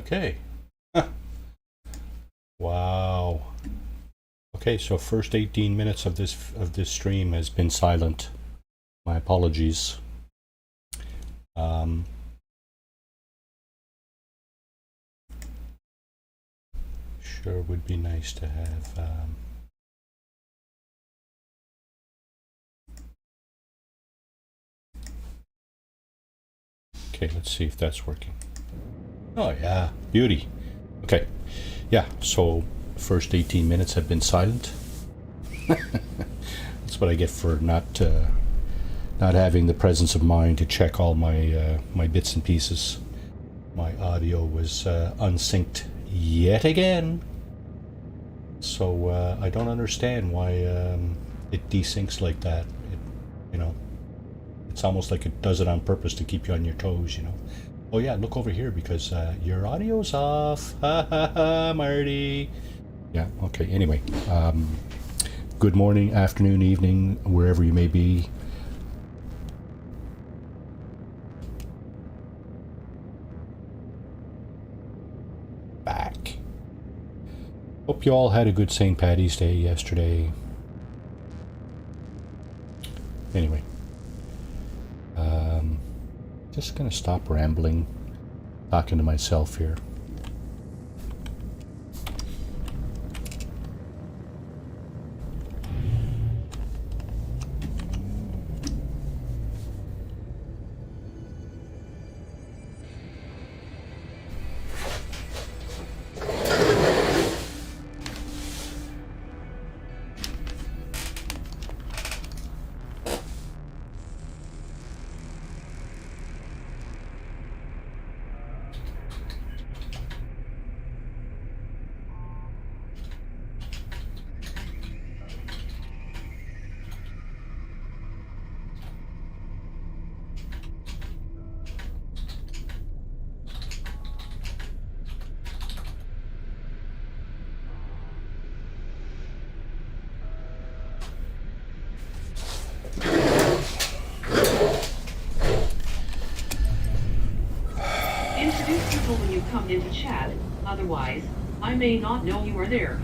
Okay. Wow. Okay, so first 18 minutes of this stream has been silent. My apologies. Sure would be nice to have okay, let's see if that's working. Oh yeah, beauty. Okay. Yeah, so first 18 minutes have been silent. That's what I get for not having the presence of mind to check all my my bits and pieces. My audio was unsynced yet again. So I don't understand why it desyncs like that. You know, it's almost like it does it on purpose to keep you on your toes, you know. Oh yeah, look over here because your audio's off. Ha ha ha, Marty. Yeah, okay, anyway. Good morning, afternoon, evening, wherever you may be. Back. Hope you all had a good St. Paddy's Day yesterday. Anyway. Just gonna stop rambling, talking to myself here. Into chat, otherwise, I may not know you are there.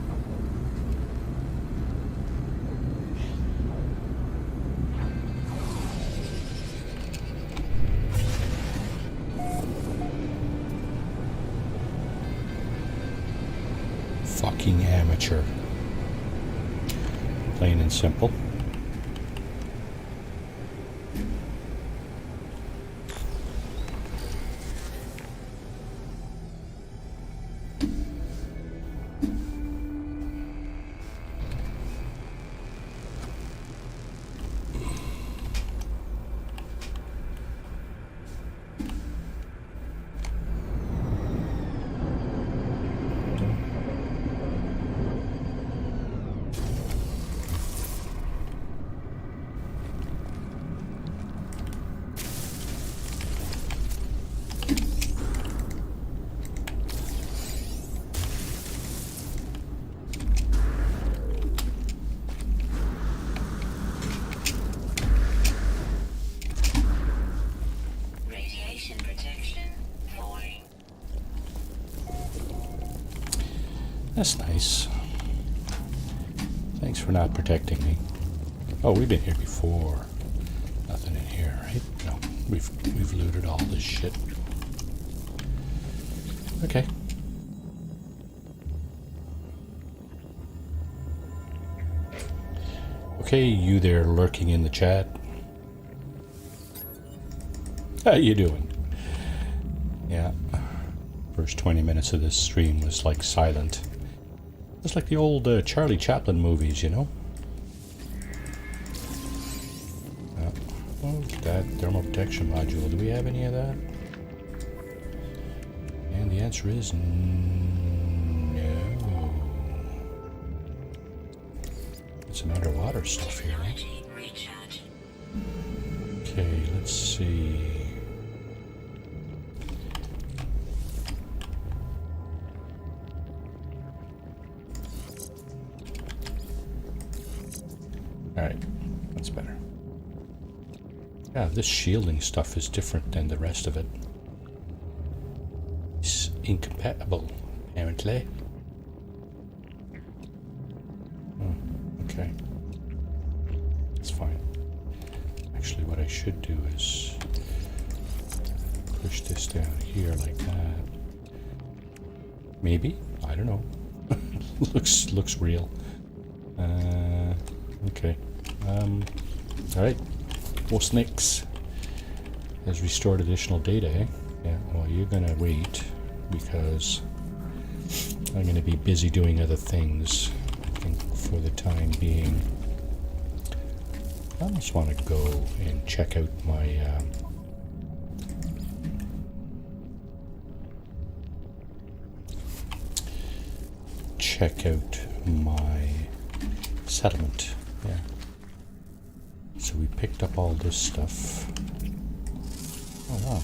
Fucking amateur. Plain and simple. That's nice. Thanks for not protecting me. Oh, we've been here before. Nothing in here, right? No, we've looted all this shit. Okay. Okay, you there lurking in the chat. How you doing? Yeah. First 20 minutes of this stream was like silent. It's like the old Charlie Chaplin movies, you know? Oh, that thermal protection module. Do we have any of that? And the answer is no. It's some underwater stuff here, right? Okay, let's see. Alright, that's better. Yeah, this shielding stuff is different than the rest of it. incompatible, apparently. Okay. That's fine. Actually, what I should do is push this down here like that. Maybe? I don't know. looks real. Okay. Alright. What's next? Has restored additional data, eh? Yeah, well, you're gonna wait because I'm gonna be busy doing other things, I think, for the time being. I just want to go and check out my settlement. Yeah. So we picked up all this stuff. Oh wow.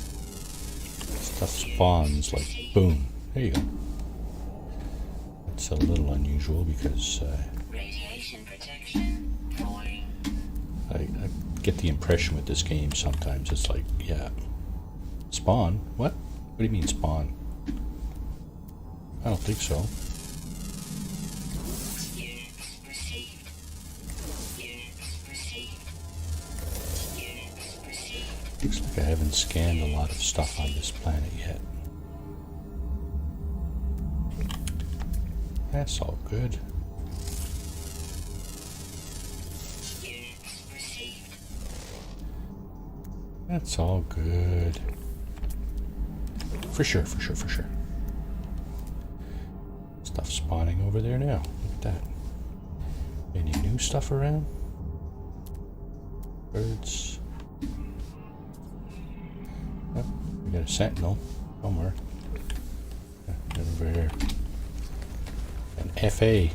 Stuff spawns like boom. There you go. It's a little unusual because Radiation protection falling. I get the impression with this game sometimes it's like, yeah, spawn? What? What do you mean spawn? I don't think so. Units received. Units received. Units received. Looks like I haven't scanned a lot of stuff on this planet yet. That's all good. Units received. That's all good. For sure, for sure, for sure. Stuff spawning over there now. Look at that. Any new stuff around? Birds. Oh, we got a sentinel somewhere. Yeah, over here. An FA.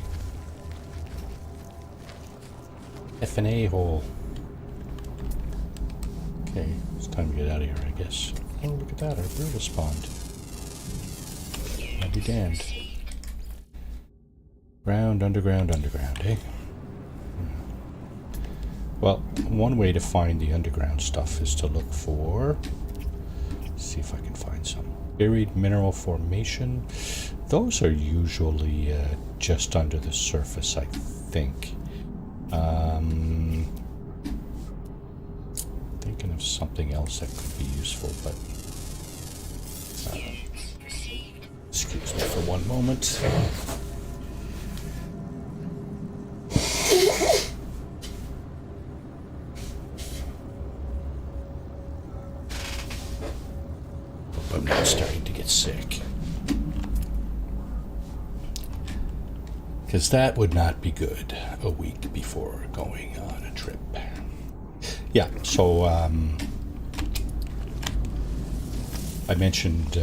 F&A hole. Okay, it's time to get out of here, I guess. Oh, look at that, our bird has spawned. I'll be damned. Ground, underground, eh? Well, one way to find the underground stuff is to look for... Let's see if I can find some. Buried mineral formation. Those are usually just under the surface, I think. Thinking of something else that could be useful, but... excuse me for one moment. Hope I'm not starting to get sick. Because that would not be good a week before going on a trip. Yeah, so I mentioned,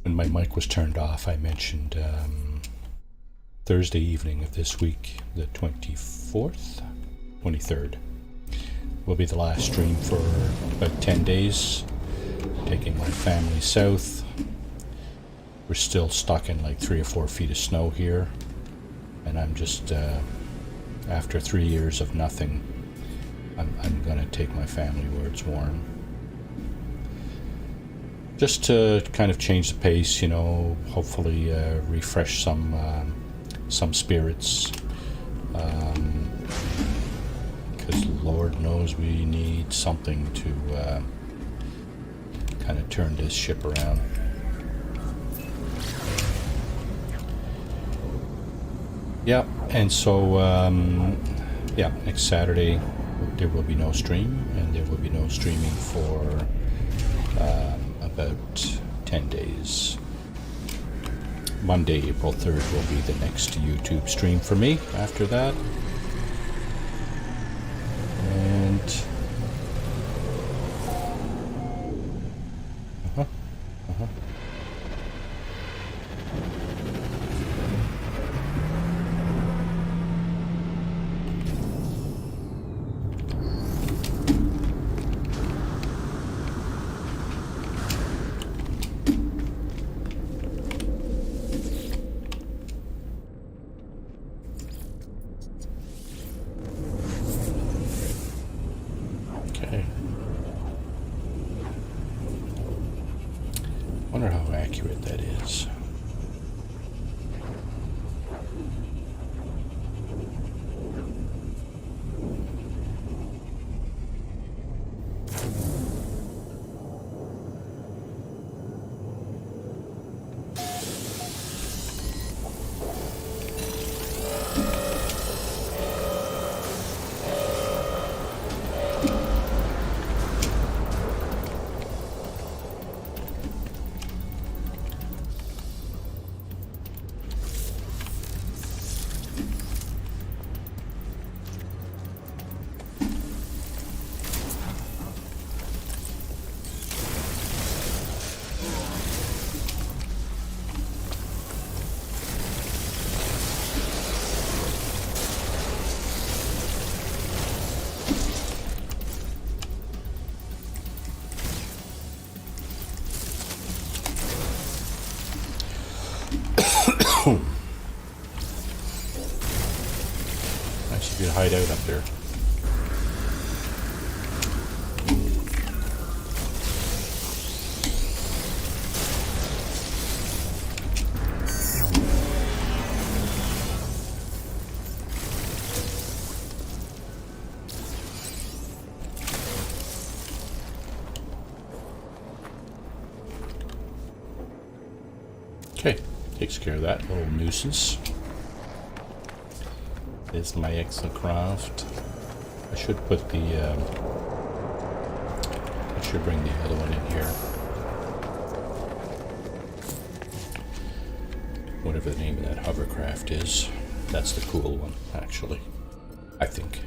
when my mic was turned off, I mentioned Thursday evening of this week, the 24th, 23rd, will be the last stream for about 10 days, taking my family south. We're still stuck in like 3 or 4 feet of snow here, and I'm just, after 3 years of nothing, I'm gonna take my family where it's warm. Just to kind of change the pace, you know, hopefully refresh some spirits. Because Lord knows we need something to kind of turn this ship around. Yeah, and so, yeah, next Saturday there will be no stream, and there will be no streaming for about 10 days. Monday, April 3rd will be the next YouTube stream for me after that. And... hide out up there. Okay, takes care of that little nuisance. There's my exocraft. I should put the, I should bring the other one in here. Whatever the name of that hovercraft is. That's the cool one, actually. I think.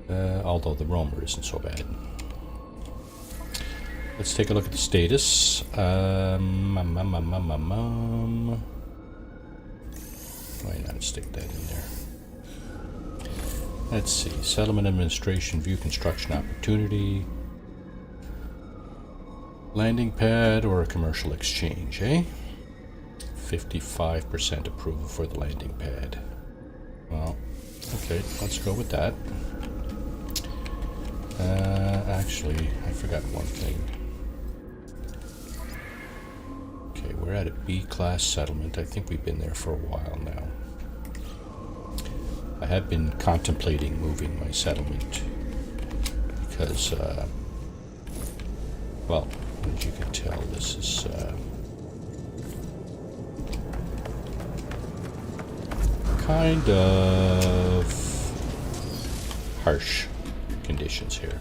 Although the roamer isn't so bad. Let's take a look at the status. Why not stick that in there? Let's see. Settlement administration, view construction opportunity. Landing pad or a commercial exchange, eh? 55% approval for the landing pad. Well, okay, let's go with that. Actually, I forgot one thing. Okay, we're at a B-class settlement. I think we've been there for a while now. I have been contemplating moving my settlement because, well, as you can tell, this is kind of harsh conditions here.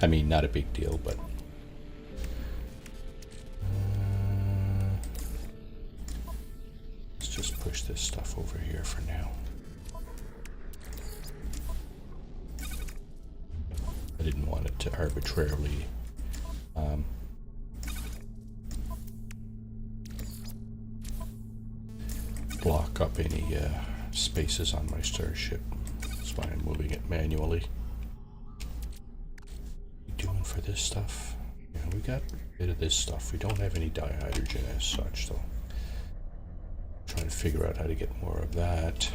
I mean, not a big deal, but let's just push this stuff over here for now. I didn't want it to arbitrarily block up any spaces on my starship. That's why I'm moving it manually. Doing for this stuff? Yeah, we got a bit of this stuff. We don't have any dihydrogen as such, though. Trying to figure out how to get more of that.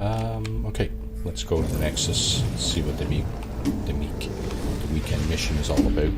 Okay, let's go to the Nexus. See what the weekend mission is all about.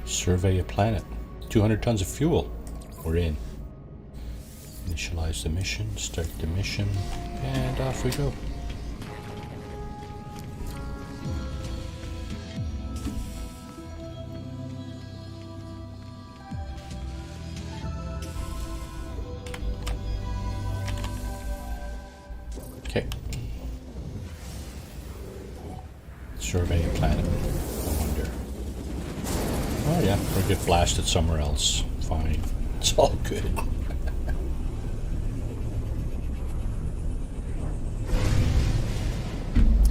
Survey a planet. 200 tons of fuel. We're in. Initialize the mission, start the mission, and off we go. Okay. Survey a planet. I wonder. Oh yeah, we'll get blasted somewhere else. Fine. It's all good.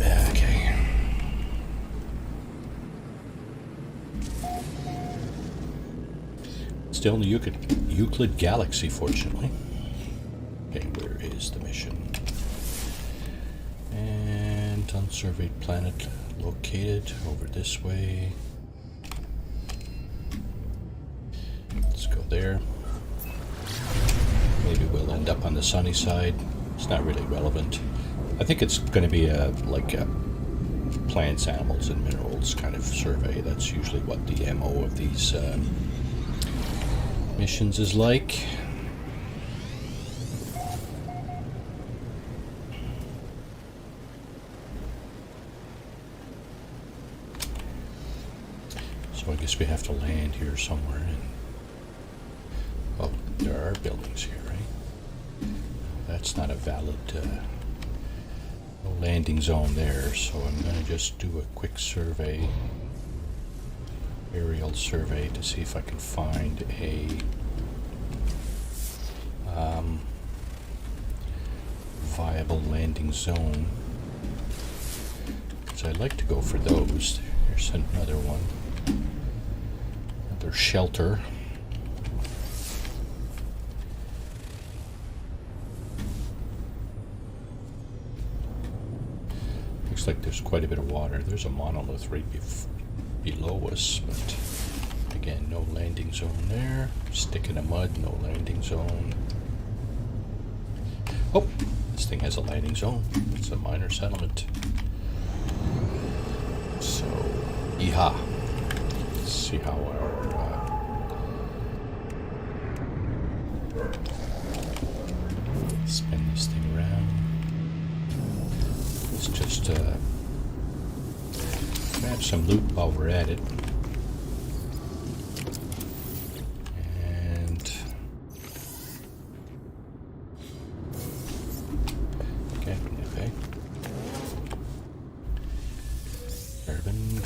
Okay. Still in the Euclid Galaxy, fortunately. Okay, where is the mission? And unsurveyed planet located over this way. Let's go there. Maybe we'll end up on the sunny side. It's not really relevant. I think it's going to be like a plants, animals, and minerals kind of survey. That's usually what the MO of these missions is like. So I guess we have to land here somewhere and there are buildings here, right? That's not a valid no landing zone there, so I'm going to just do a quick survey, aerial survey, to see if I can find a viable landing zone. Because I'd like to go for those. Here's another one. Another shelter. Looks like there's quite a bit of water. There's a monolith right below us, but again, no landing zone there. Stick in the mud, no landing zone. Oh, this thing has a landing zone. It's a minor settlement. So, yeehaw. Let's see how our spin this thing around. Let's just grab some loot while we're at it. And okay.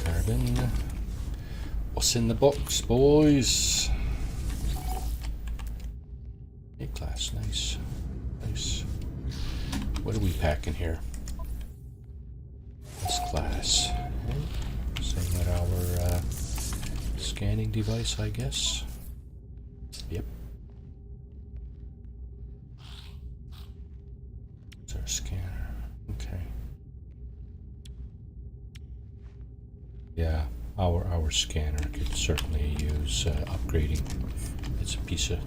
Carbon. What's in the box, boys? A-class, nice. What are we packing here? Class. Okay. Same at our scanning device, I guess. Yep. It's our scanner. Okay. Yeah, our scanner could certainly use upgrading. It's a piece of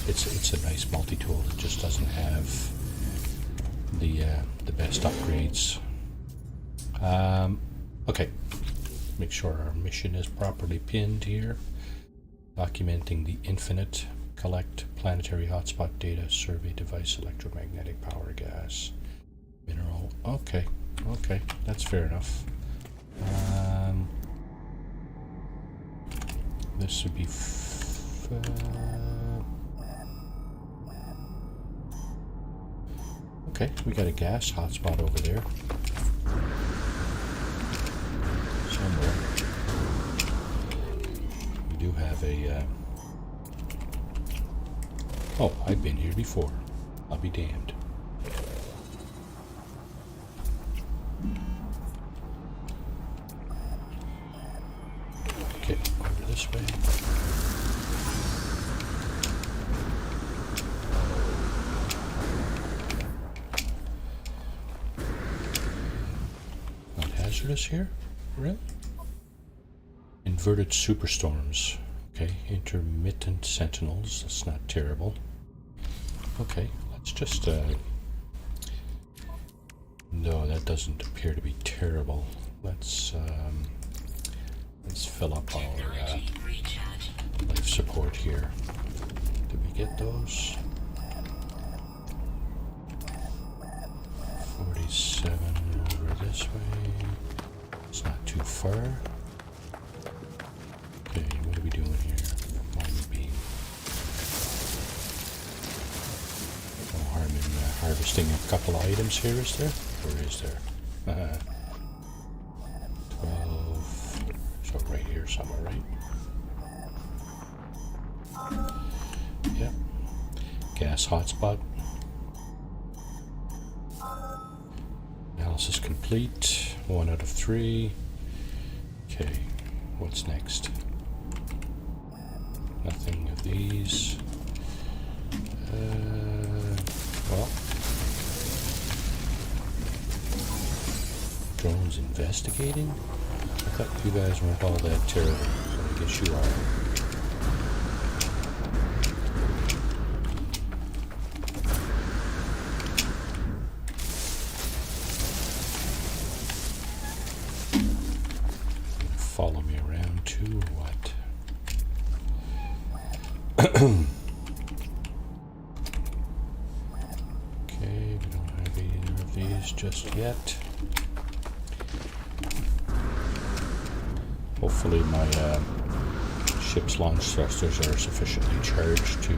it's a nice multi-tool. It just doesn't have the best upgrades. Okay, make sure our mission is properly pinned here. Documenting the infinite, collect planetary hotspot data, survey device, electromagnetic power, gas, mineral. Okay, that's fair enough. This would be okay, we got a gas hotspot over there. Somewhere. We do have a oh, I've been here before. I'll be damned. Okay, over this way. Not hazardous here? Really? Inverted superstorms. Okay, intermittent sentinels. That's not terrible. Okay, let's just no, that doesn't appear to be terrible. Let's fill up our life support here. Did we get those? 47 over this way. It's not too far. Okay, what are we doing here? Mining beam. No harm in harvesting a couple of items here, is there? Or is there? 12. So right here somewhere, right? Yep. Gas hotspot. Analysis complete. 1 out of 3. Okay, what's next? Nothing of these. Well, drones investigating? I thought you guys weren't all that terrible, but I guess you are. Follow me around too, or what? Okay, we don't have either of these just yet. Hopefully my Ship's launch thrusters are sufficiently charged to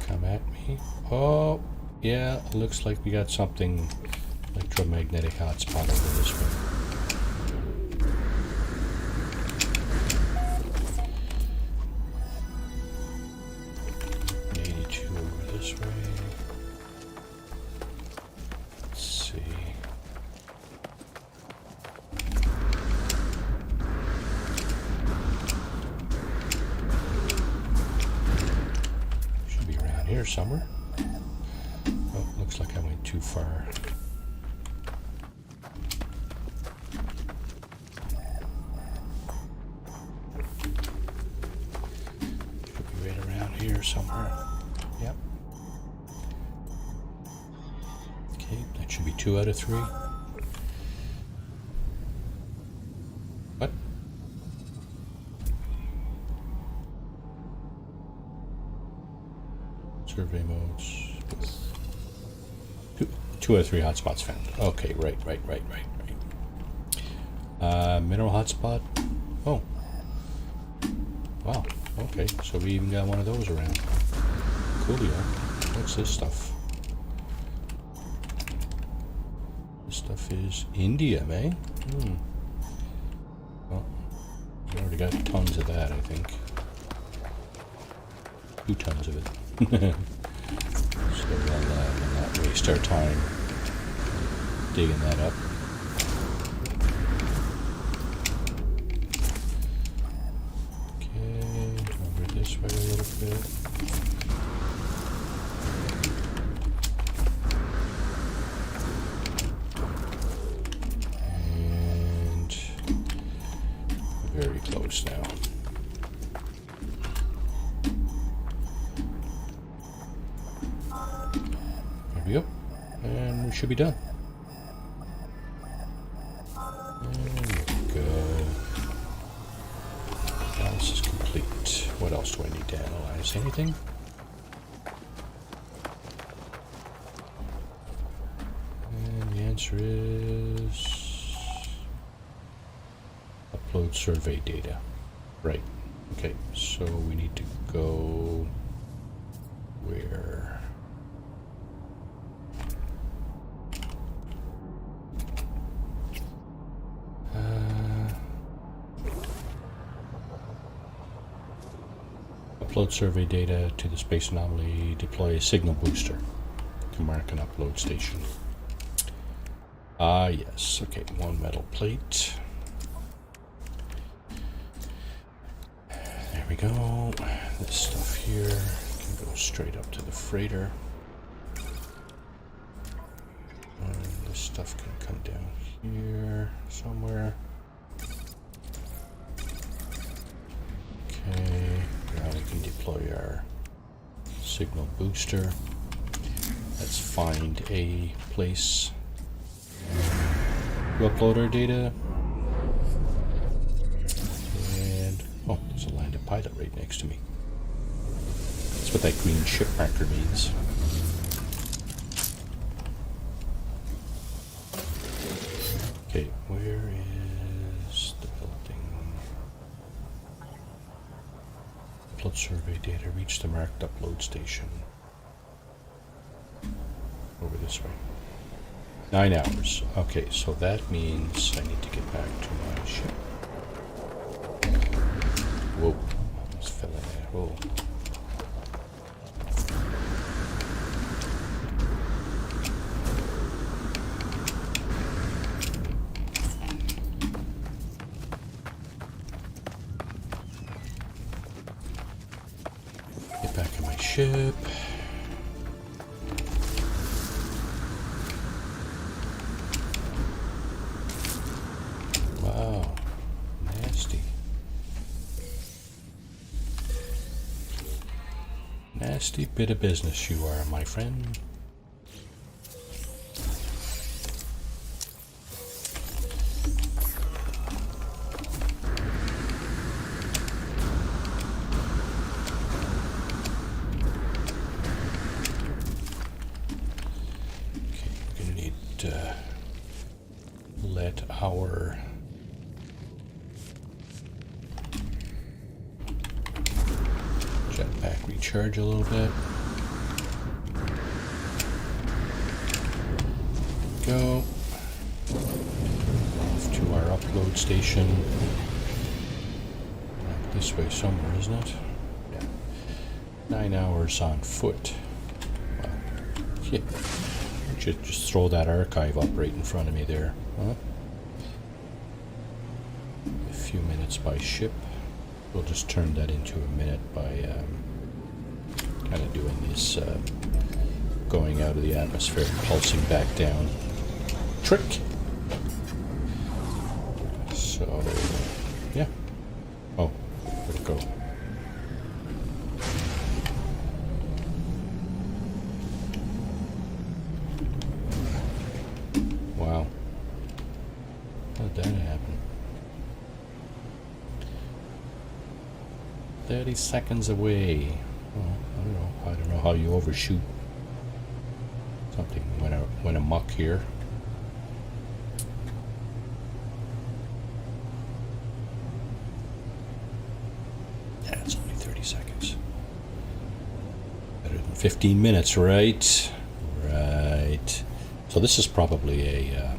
come at me. Oh, yeah, looks like we got something electromagnetic hotspot over this way. 82 over this way. Let's see. Should be around here somewhere. Oh, looks like I went too far. Should be right around here somewhere. Yep. Okay, that should be 2 out of 3. What? Survey modes with 2 out of 3 hotspots found. Okay, right. Mineral hotspot. Oh. Wow. Okay, so we even got one of those around. Coolio. What's this stuff? This stuff is indium, eh? Well, we already got tons of that, I think. 2 tons of it. So we'll not waste our time digging that up. Okay, over this way a little bit. And very close now. There we go. And we should be done. There we go. Analysis complete. What else do I need to analyze? Anything? And the answer is upload survey data. Right. Okay, so we need to go where? Upload survey data to the space anomaly. Deploy a signal booster to mark an upload station. Ah, yes. Okay, 1 metal plate. There we go. This stuff here can go straight up to the freighter. And this stuff can come down here somewhere. Okay, now we can deploy our signal booster. Let's find a place to upload our data. And, oh, there's a landed pilot right next to me. That's what that green ship marker means. Okay, where is the building? Upload survey data. Reach the marked upload station. Over this way. 9 hours. Okay, so that means I need to get back to my ship. Whoa, almost fell in that hole. Get back in my ship. Wow, nasty. Nasty bit of business you are, my friend. Okay, we're gonna need to let our recharge a little bit. Go. Off to our upload station. This way somewhere, isn't it? Yeah. 9 hours on foot. Well, yeah. Should just throw that archive up right in front of me there. Huh? A few minutes by ship. We'll just turn that into a minute by kind of doing this going out of the atmosphere and pulsing back down trick. So, yeah. Oh, where'd it go? Wow. How did that happen? 30 seconds away. Oh, I don't know how you overshoot. Something went amok here. Yeah, it's only 30 seconds. Better than 15 minutes, right? Right. So this is probably a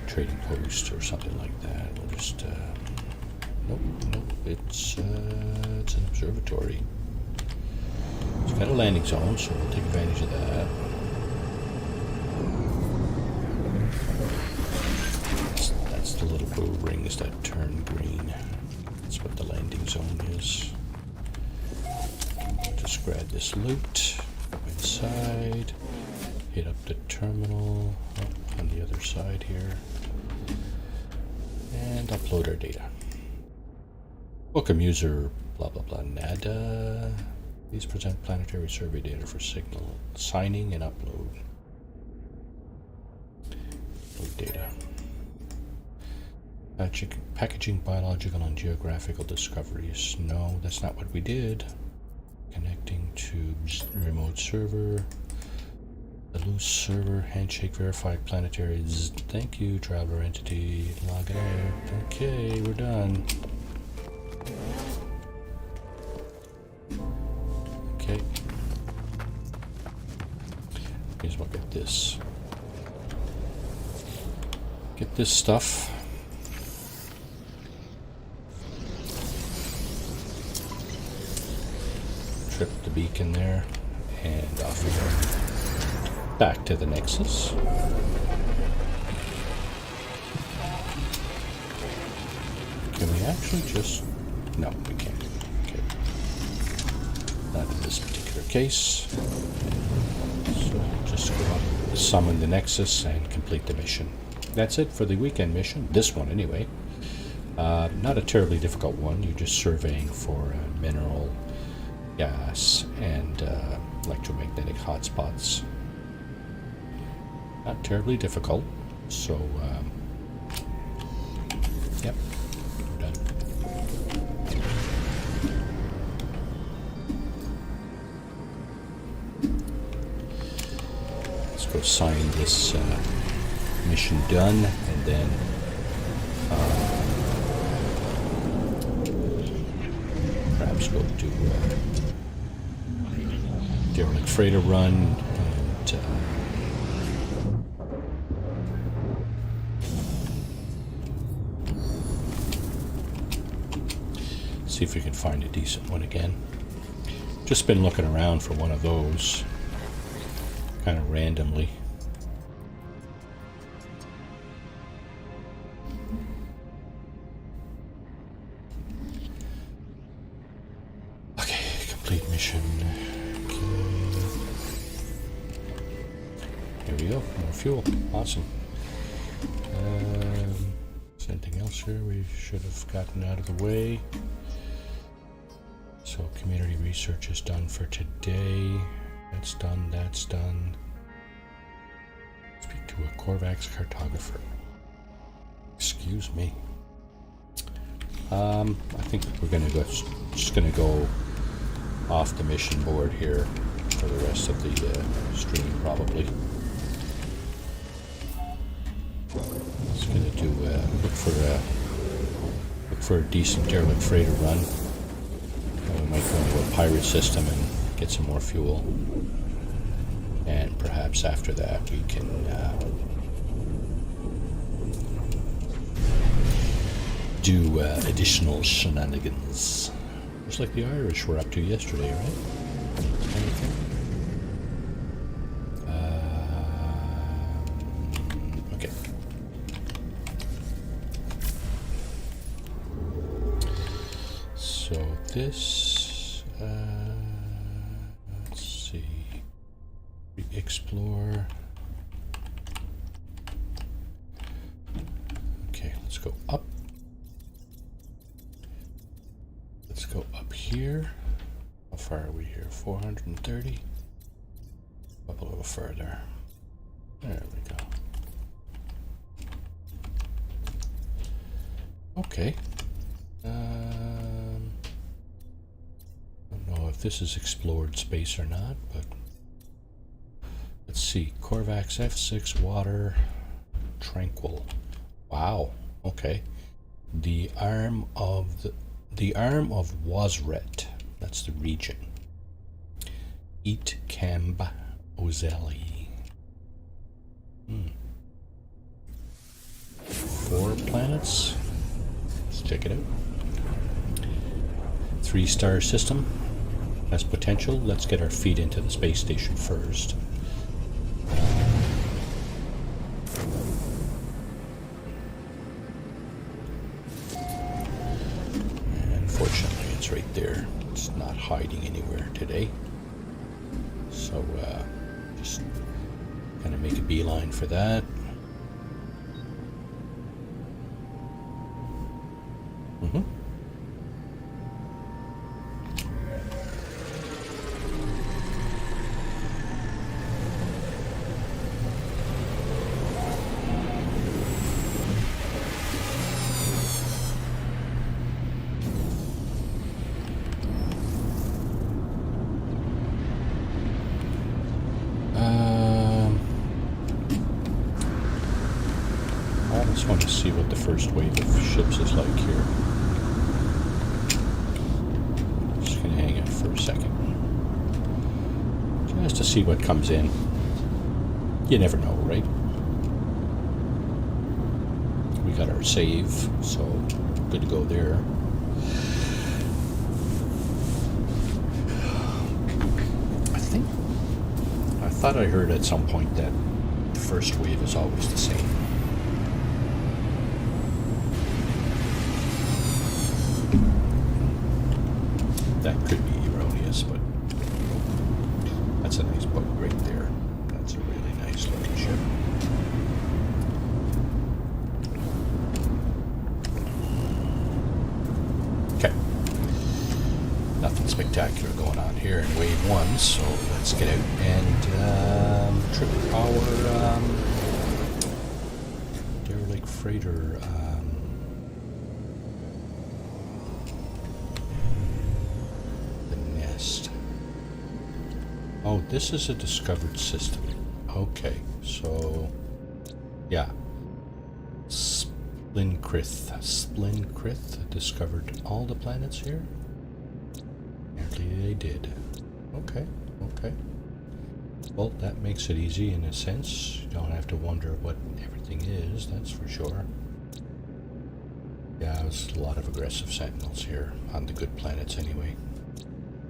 trading post or something like that. We'll just nope, it's an observatory. It's got a landing zone, so we'll take advantage of that. That's the little blue rings that turn green. That's what the landing zone is. Just grab this loot, go inside, hit up the terminal on the other side here, and upload our data. Welcome user blah blah blah nada. Please present planetary survey data for signal signing and upload. Upload data. Packaging biological and geographical discoveries. No, that's not what we did. Connecting to remote server. The loose server, handshake verified planetary. Thank you, traveler entity. Log out. Okay, we're done. Okay. Here's what, get this. Get this stuff. Trip the beacon there, and off we go. Back to the Nexus. Can we actually just... No, we can't. Okay. Not in this particular case. So we'll just go up, summon the Nexus, and complete the mission. That's it for the weekend mission. This one, anyway. Not a terribly difficult one. You're just surveying for mineral, gas, and electromagnetic hotspots. Not terribly difficult. So, yep. We're done. Let's go sign this mission done, and then perhaps go do derelict freighter run, and see if we can find a decent one again. Just been looking around for one of those, kind of randomly. Okay, complete mission. Okay. Here we go, more fuel. Awesome. Is there anything else here we should have gotten out of the way? So community research is done for today. That's done, that's done. Speak to a Corvax cartographer. Excuse me. I think we're gonna go, just gonna go off the mission board here for the rest of the stream, probably. Just gonna do look for a decent derelict freighter run. We might go into a pirate system and get some more fuel. And perhaps after that we can do additional shenanigans. Just like the Irish were up to yesterday, right? Anything? Okay. So this, let's see, we explore. Okay, let's go up. Let's go up here. How far are we here? 430. Up a little further. There we go. Okay. Don't know if this is explored space or not, but let's see. Corvax F6 water tranquil. Wow. Okay. The arm of Wazret. That's the region. Eat Camb Ozeli. 4 planets. Let's check it out. 3-star system. Has potential. Let's get our feet into the space station first. Unfortunately, it's right there. It's not hiding anywhere today. So, just gonna make a beeline for that. I just want to see what the first wave of ships is like here. Just gonna hang out for a second. Just to see what comes in. You never know, right? We got our save, so good to go there. I thought I heard at some point that the first wave is always the same. That could be erroneous, but that's a nice boat right there. That's a really nice looking ship. Okay. Nothing spectacular going on here in wave 1, so let's get out and trip our derelict freighter. Oh, this is a discovered system. Okay, so yeah. Splinkrith discovered all the planets here? Apparently they did. Okay. Well, that makes it easy in a sense. You don't have to wonder what everything is, that's for sure. Yeah, there's a lot of aggressive sentinels here on the good planets anyway.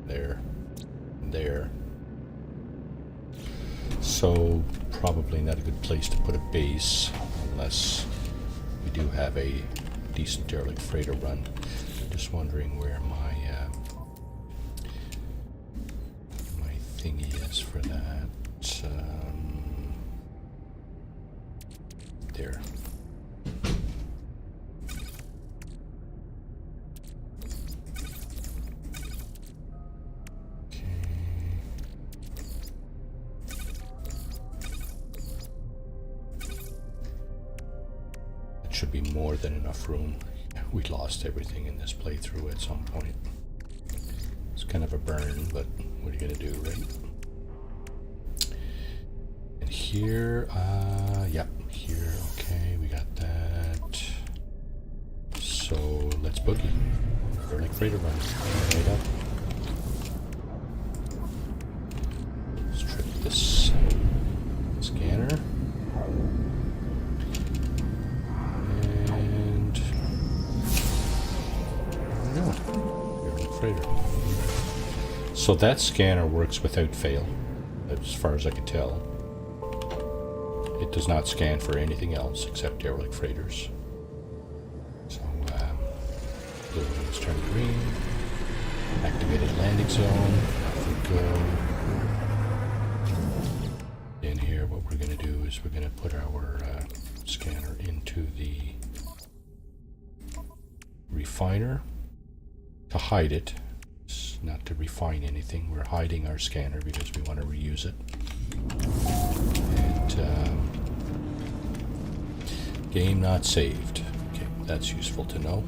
There. So, probably not a good place to put a base unless we do have a decent derelict freighter run. Just wondering where my thingy is for that. There. Should be more than enough room. We lost everything in this playthrough at some point. It's kind of a burn, but what are you gonna do, right? And here, yep, here, okay, we got that. So let's boogie. Derelict freighter run right up. And no, derelict freighter. So that scanner works without fail, as far as I can tell. It does not scan for anything else except derelict freighters. So, blue ones turn green. Activated landing zone. Off we go. In here, what we're going to do is we're going to put our scanner into the refiner to hide it. It's not to refine anything. We're hiding our scanner because we want to reuse it. And game not saved. Okay, that's useful to know.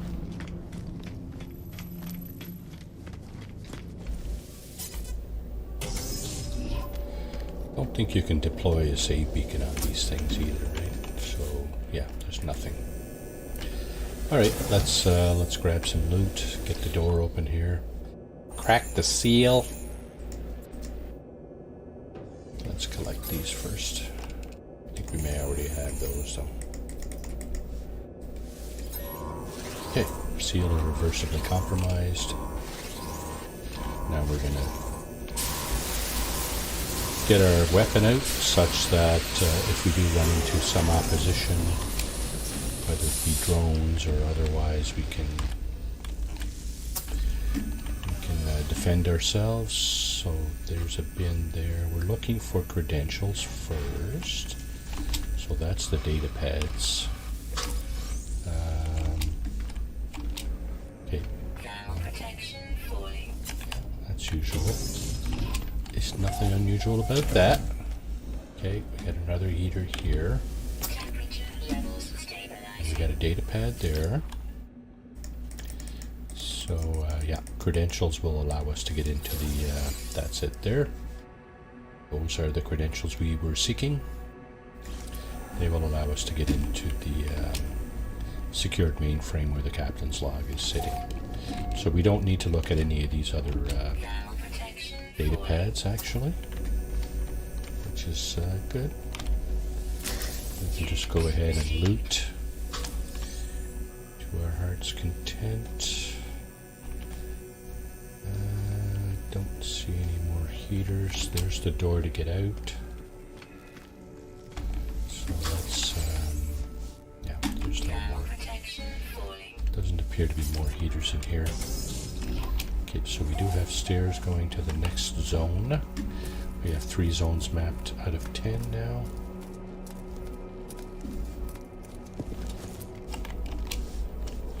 Don't think you can deploy a save beacon on these things either, right? So yeah, there's nothing. All right, let's grab some loot. Get the door open here. Crack the seal. Let's collect these first. I think we may already have those though. Okay, seal is reversibly compromised. Now we're gonna get our weapon out such that if we do run into some opposition, whether it be drones or otherwise, we can defend ourselves. So there's a bin there. We're looking for credentials first. So that's the data pads. Okay. That's usual. There's nothing unusual about that. Okay, we got another heater here. And we got a data pad there. So yeah, credentials will allow us to get into the, that's it there. Those are the credentials we were seeking. They will allow us to get into the secured mainframe where the captain's log is sitting. So we don't need to look at any of these other data pads actually, which is good. We can just go ahead and loot to our heart's content. Don't see any more heaters. There's the door to get out. So let's, yeah, there's no more. Doesn't appear to be more heaters in here. Okay, so we do have stairs going to the next zone. We have 3 zones mapped out of 10 now.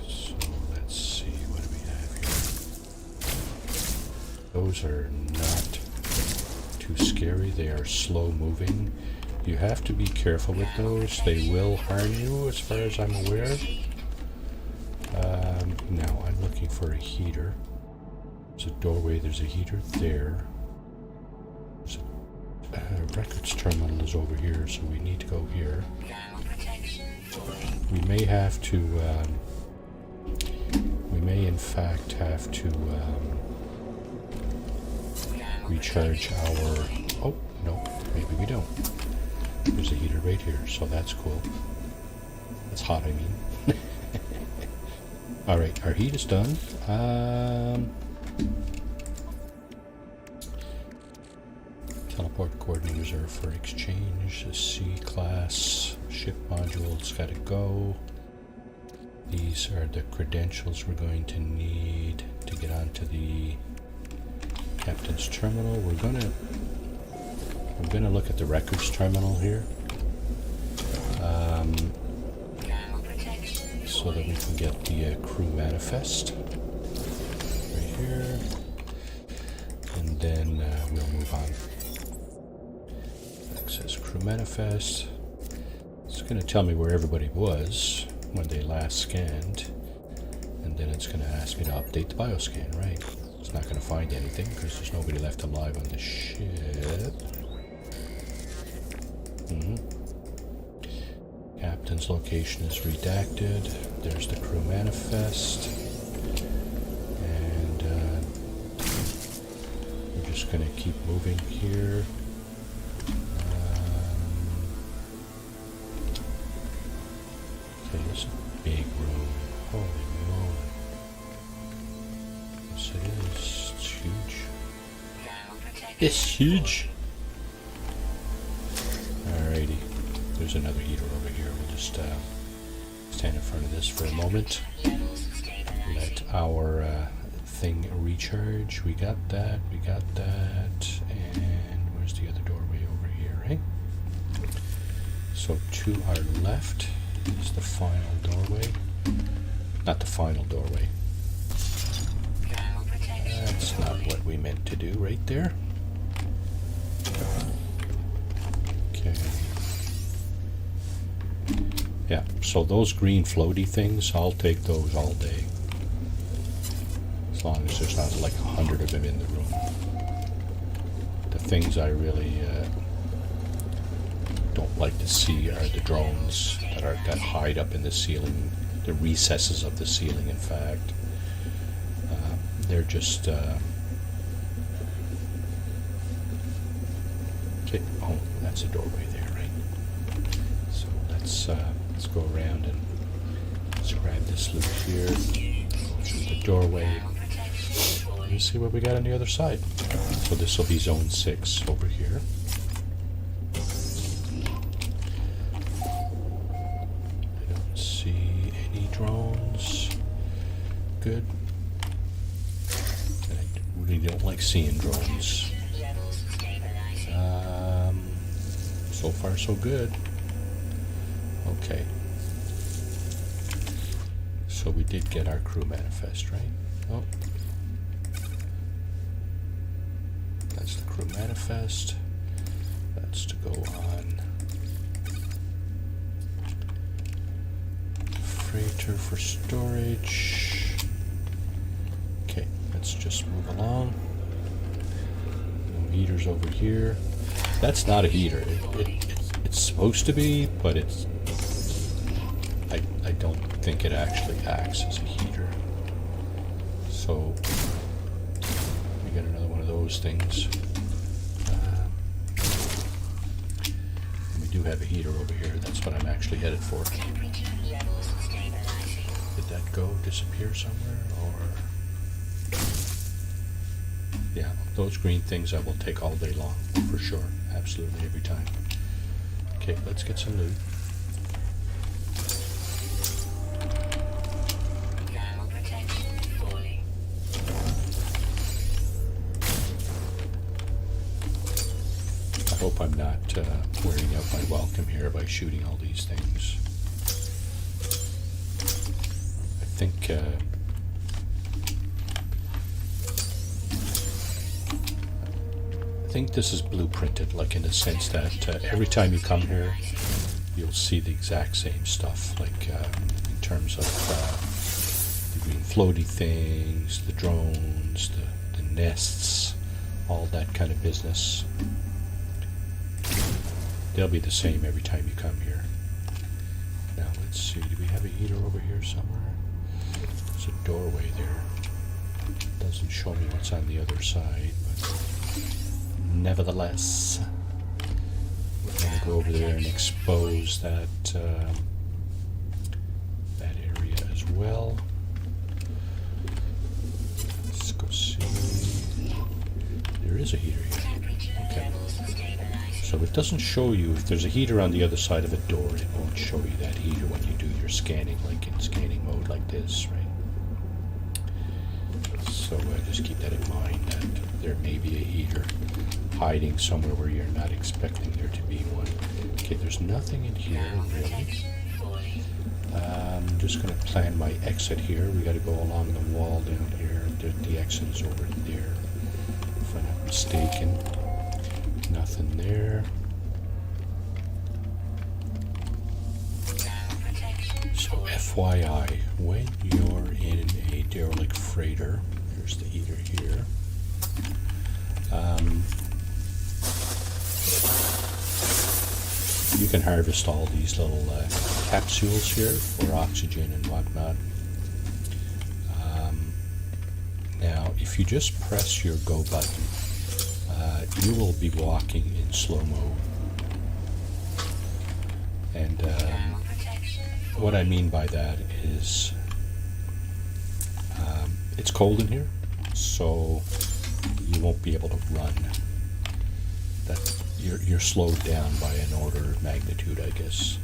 So let's see, what do we have here? Those are not too scary. They are slow moving. You have to be careful with those. They will harm you as far as I'm aware. Now I'm looking for a heater. There's a doorway, there's a heater there. There's a records terminal is over here, so we need to go here. We may have to, we may in fact have to recharge our, oh no, maybe we don't. There's a heater right here, so that's cool. It's hot, I mean. Alright, our heat is done. Teleport coordinate reserved for exchange. A C-class ship module's gotta go. These are the credentials we're going to need to get onto the captain's terminal. We're gonna look at the records terminal here. So that we can get the crew manifest right here, and then we'll move on. Access crew manifest. It's going to tell me where everybody was when they last scanned, and then it's going to ask me to update the bioscan, right? It's not going to find anything because there's nobody left alive on the ship. Captain's location is redacted. There's the crew manifest. And we're just going to keep moving here. Okay, this is a big room. Holy moly. Yes, it is. It's huge. It's huge. Alrighty. There's another heater over here. We'll just stand in front of this for a moment. Let our thing recharge. We got that. We got that. And where's the other doorway over here, right? So to our left is the final doorway. Not the final doorway. That's not what we meant to do right there. Okay. Yeah, so those green floaty things, I'll take those all day. As long as there's not like 100 of them in the room. The things I really don't like to see are the drones that hide up in the ceiling, the recesses of the ceiling, in fact. They're just... okay, oh, that's a doorway there, right? So let's go around and let's grab this loot here, go through the doorway, and see what we got on the other side. So this will be zone 6 over here. I don't see any drones. Good. And I really don't like seeing drones. So far so good. Okay. So we did get our crew manifest, right? Oh. That's the crew manifest. That's to go on. Freighter for storage. Okay, let's just move along. No heaters over here. That's not a heater. It's supposed to be, but it's... I don't think it actually acts as a heater. So we got another one of those things. And we do have a heater over here. That's what I'm actually headed for. Did that go disappear somewhere, or? Yeah, those green things I will take all day long, for sure. Absolutely, every time. Okay, let's get some loot. I hope I'm not wearing out my welcome here by shooting all these things. I think... I think this is blueprinted, like in the sense that every time you come here, you'll see the exact same stuff, like in terms of the green floaty things, the drones, the nests, all that kind of business. They'll be the same every time you come here. Now let's see, do we have a heater over here somewhere? There's a doorway there. Doesn't show me what's on the other side, but nevertheless, we're going to go over there and expose that that area as well. Let's go see. There is a heater here. Okay. So it doesn't show you if there's a heater on the other side of a door. It won't show you that heater when you do your scanning, like in scanning mode like this, right? So just keep that in mind, that there may be a heater hiding somewhere where you're not expecting there to be one. Okay, there's nothing in here really. I'm just going to plan my exit here. We got to go along the wall down here. The exit is over there, if I'm not mistaken. Nothing there. So FYI, when you're in a derelict freighter, there's the heater here. You can harvest all these little capsules here for oxygen and whatnot. Now, if you just press your go button, you will be walking in slow-mo. And what I mean by that is it's cold in here, so you won't be able to run. That you're slowed down by an order of magnitude, I guess.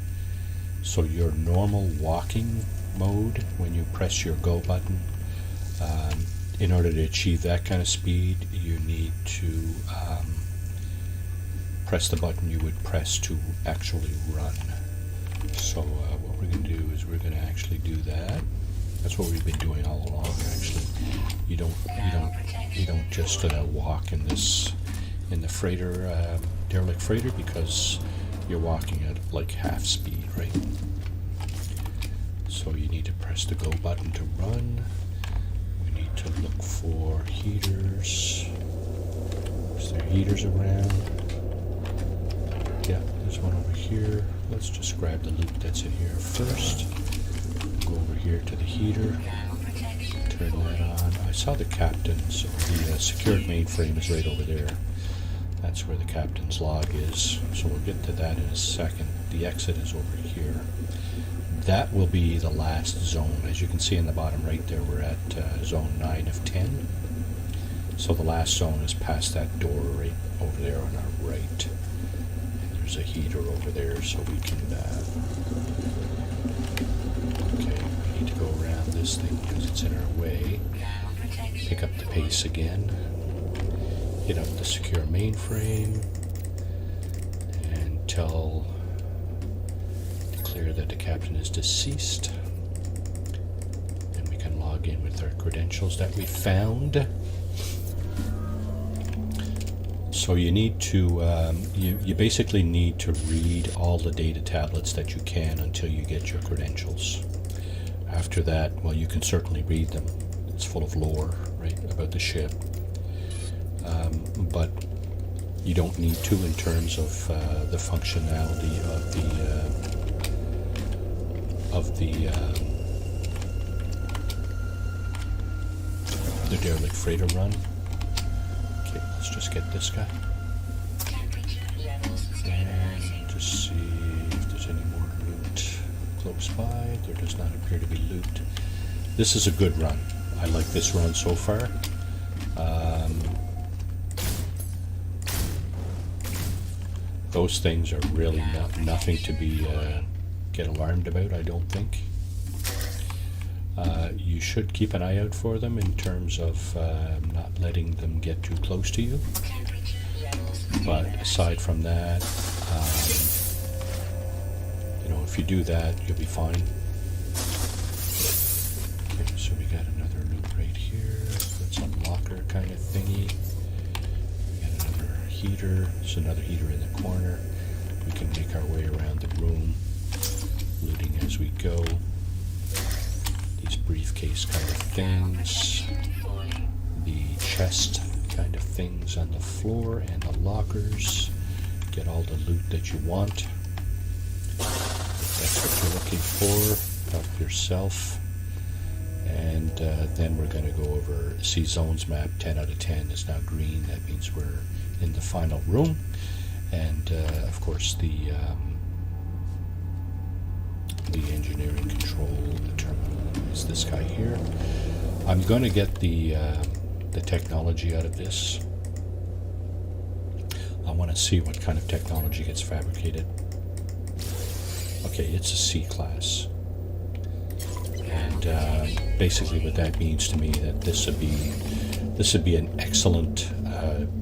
So your normal walking mode, when you press your go button, in order to achieve that kind of speed, you need to press the button you would press to actually run. So what we're going to do is we're going to actually do that. That's what we've been doing all along. Actually, you don't just walk in the freighter, derelict freighter, because you're walking at like half speed, right? So you need to press the go button to run. We need to look for heaters. Is there heaters around? Yeah, there's one over here. Let's just grab the loot that's in here first. Go over here to the heater. Turn that on. I saw the captain's, the secured mainframe is right over there. That's where the captain's log is. So we'll get to that in a second. The exit is over here. That will be the last zone. As you can see in the bottom right there, we're at zone 9 of 10. So the last zone is past that door right over there on our right. And there's a heater over there, so we can... okay, we need to go around this thing because it's in our way. Pick up the pace again. Hit up the secure mainframe and declare that the captain is deceased, and we can log in with our credentials that we found. So you need to you basically need to read all the data tablets that you can until you get your credentials. After that, well, you can certainly read them. It's full of lore, right, about the ship. But you don't need to in terms of the functionality of the derelict freighter run. Okay, let's just get this guy and just see if there's any more loot close by. There does not appear to be loot. This is a good run. I like this run so far. Those things are really nothing to be get alarmed about, I don't think. You should keep an eye out for them in terms of not letting them get too close to you. But aside from that, you know, if you do that, you'll be fine. Okay, so we got another loot right here. That's a locker kind of thingy. Heater. There's another heater in the corner. We can make our way around the room, looting as we go. These briefcase kind of things, the chest kind of things on the floor, and the lockers. Get all the loot that you want. If that's what you're looking for, help yourself. And then we're going to go over, see zones map 10 out of 10 is now green. That means we're in the final room. And of course the engineering control, the terminal is this guy here. I'm going to get the technology out of this. I want to see what kind of technology gets fabricated. Okay, it's a C class. And basically what that means to me that this would be an excellent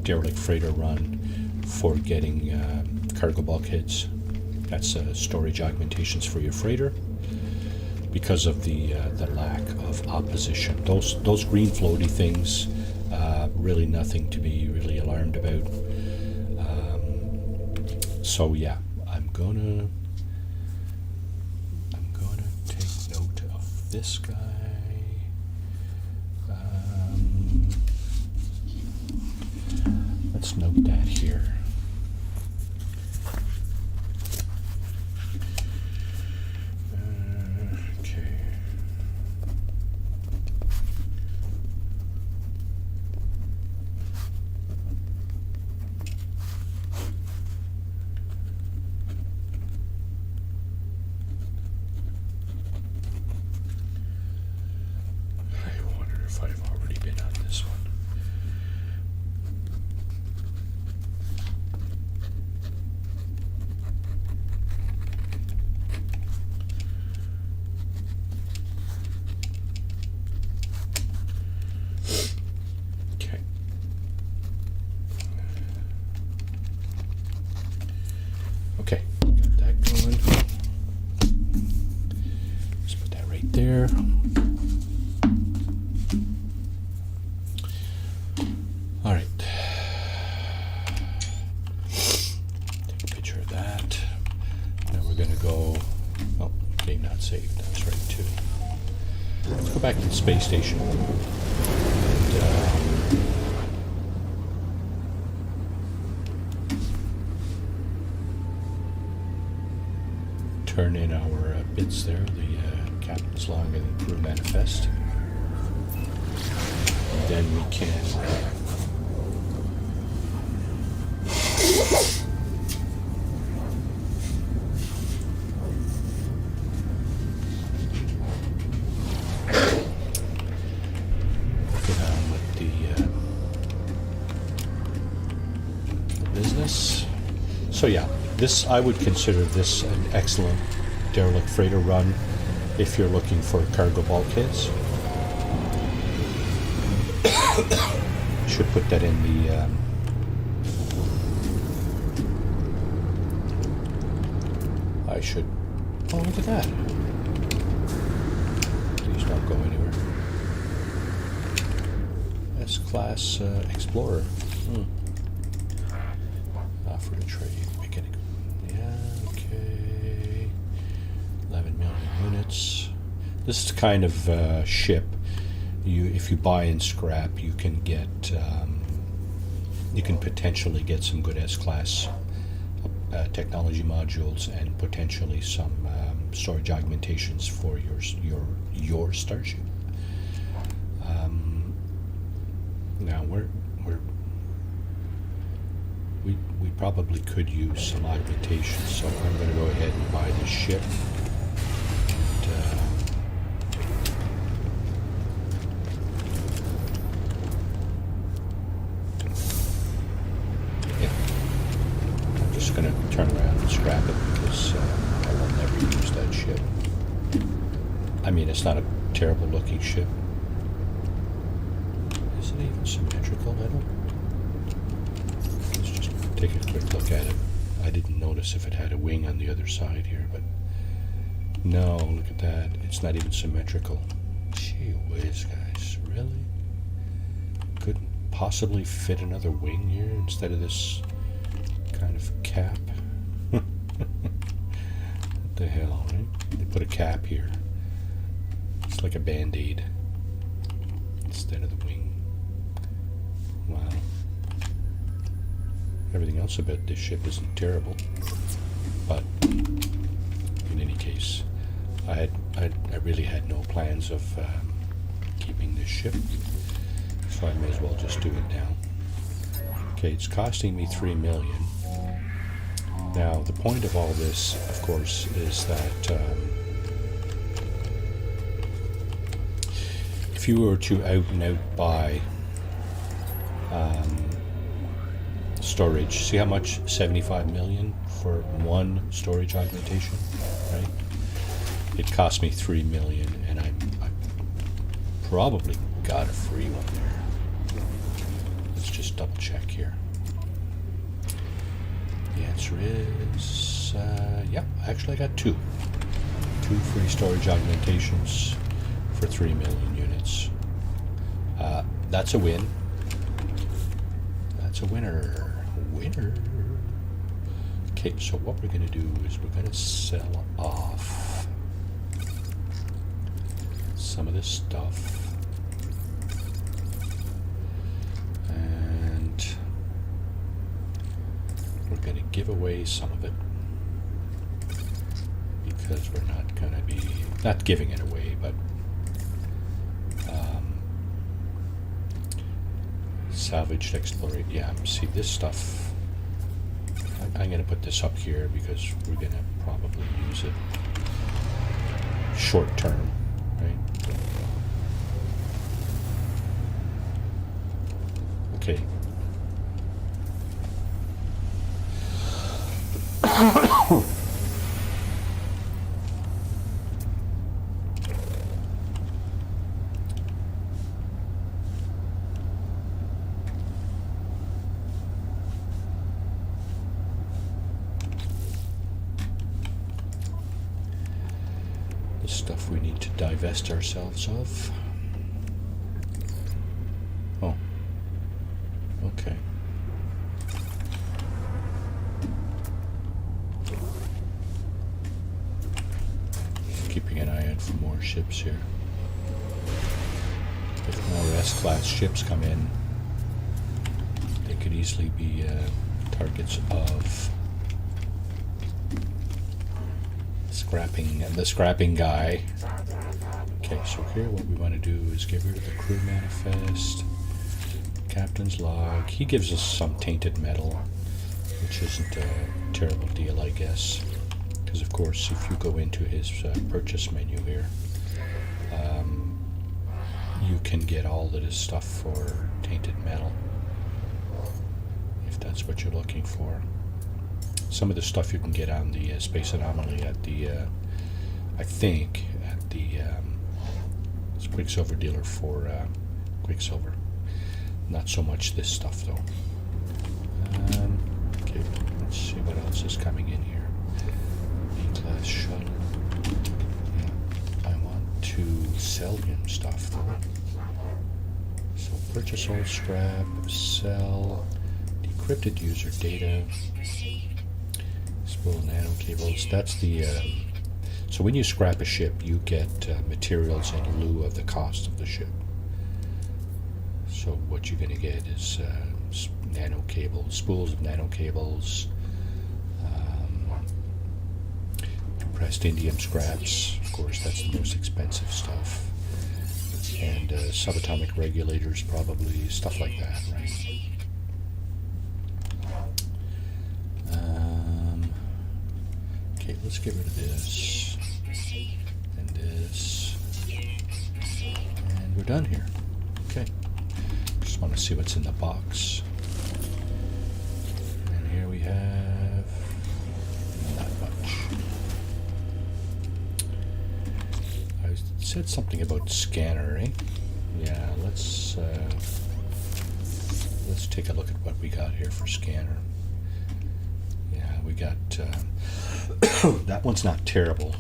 derelict freighter run for getting cargo bulkheads. That's storage augmentations for your freighter, because of the lack of opposition. Those green floaty things, really nothing to be really alarmed about. So yeah, I'm gonna take note of this guy. Let's note that here. Okay. there. All right. Take a picture of that. Now we're going to go. Oh, game not saved. That's right too. Let's go back to the space station. And, turn in our bits there, the captain's log and the crew manifest. And then we can get on with the business. So yeah. This, I would consider this an excellent derelict freighter run if you're looking for cargo bulkheads. Should put that in the I should. Oh, look at that. Please don't go anywhere. S-class Explorer. Offer to trade. Beginning. Yeah, okay. 11 million units. This is the kind of ship if you buy in scrap, you can get you can potentially get some good S-class technology modules and potentially some storage augmentations for your starship. Now we probably could use some augmentation, so I'm going to go ahead and buy this ship. Yeah, I'm just going to turn around and scrap it because I will never use that ship. I mean, it's not a terrible looking ship. Is it even symmetrical? I don't. Let's just take a quick look at it. I didn't notice if it had a wing on the other side here, but no, look at that. It's not even symmetrical. Gee whiz, guys. Really? Couldn't possibly fit another wing here instead of this kind of cap? What the hell, right? They put a cap here. It's like a band-aid instead of the wing. Wow. Everything else about this ship isn't terrible, but in any case, I really had no plans of keeping this ship, so I may as well just do it now. Okay, it's costing me $3 million. Now, the point of all this, of course, is that if you were to out and out buy storage, see how much? 75 million for one storage augmentation, right? It cost me 3 million, and I probably got a free one there. Let's just double check here. The answer is yep, actually I got two free storage augmentations for 3 million units. That's a win. That's a winner. Okay, so what we're going to do is we're going to sell off some of this stuff, and we're going to give away some of it because we're not going to be not giving it away, but salvaged exploration. Yeah, see this stuff. I'm going to put this up here because we're going to probably use it short term, right? Okay. the stuff we need to divest ourselves of. Oh. Okay. Keeping an eye out for more ships here. If more S-class ships come in, they could easily be targets of the scrapping guy. Okay, so here what we want to do is get rid of the crew manifest, captain's log. He gives us some tainted metal, which isn't a terrible deal, I guess. Because of course, if you go into his purchase menu here, you can get all of this stuff for tainted metal, if that's what you're looking for. Some of the stuff you can get on the Space Anomaly at the, I think, at the Quicksilver dealer for Quicksilver. Not so much this stuff, though. Okay, let's see what else is coming in here. B-class shuttle. Yeah, I want to sell him stuff, though. So purchase old scrap, sell, decrypted user data. Spool nano cables. That's the. So when you scrap a ship, you get materials in lieu of the cost of the ship. So what you're going to get is nano cables, spools of nano cables, compressed indium scraps. Of course, that's the most expensive stuff. And subatomic regulators, probably, stuff like that, right? Okay, let's get rid of this, and this, and we're done here. Okay, just want to see what's in the box. And here we have not much. I said something about scanner, eh? Yeah, let's take a look at what we got here for scanner. Yeah, we got. That one's not terrible,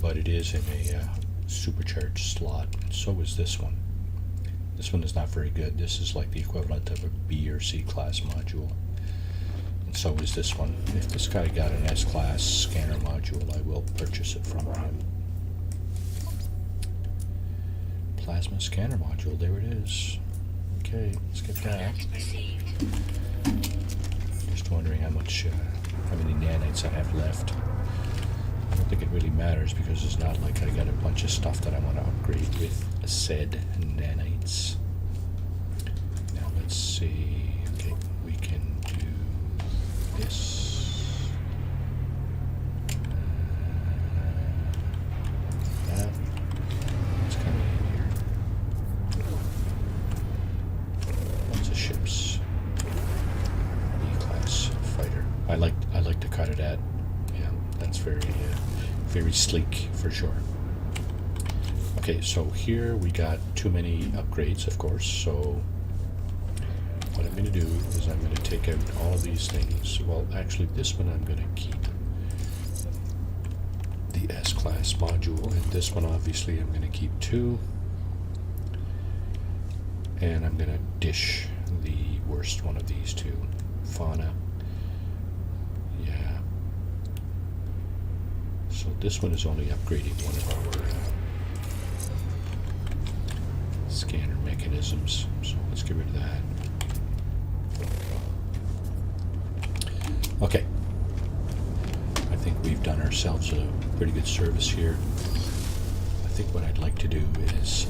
but it is in a supercharged slot. So is this one. This one is not very good. This is like the equivalent of a B or C class module. And so is this one. If this guy got an S class scanner module, I will purchase it from him. Plasma scanner module, there it is. Okay, let's get that. Just wondering how many nanites I have left. I don't think it really matters because it's not like I got a bunch of stuff that I want to upgrade with said nanites. Now let's see. Okay, we can do this. That. What's coming in here? Lots of ships. E-class fighter. I like to cut it at. Yeah, that's very sleek for sure. Okay, so here we got too many upgrades, of course. So what I'm going to do is I'm going to take out all of these things. Well, actually, this one I'm going to keep. The S-class module, and this one obviously I'm going to keep too. And I'm going to dish the worst one of these two. Fauna. Yeah. So this one is only upgrading one of our scanner mechanisms. So let's get rid of that. Okay. I think we've done ourselves a pretty good service here. I think what I'd like to do is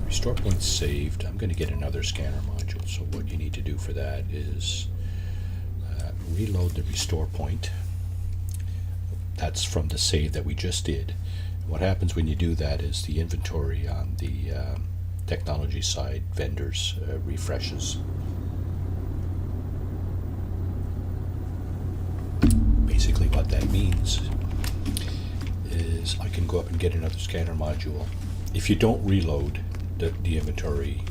restore points saved. I'm going to get another scanner module. So what you need to do for that is reload the restore point. That's from the save that we just did. What happens when you do that is the inventory on the technology side, vendors, refreshes. Basically what that means is I can go up and get another scanner module. If you don't reload, the inventory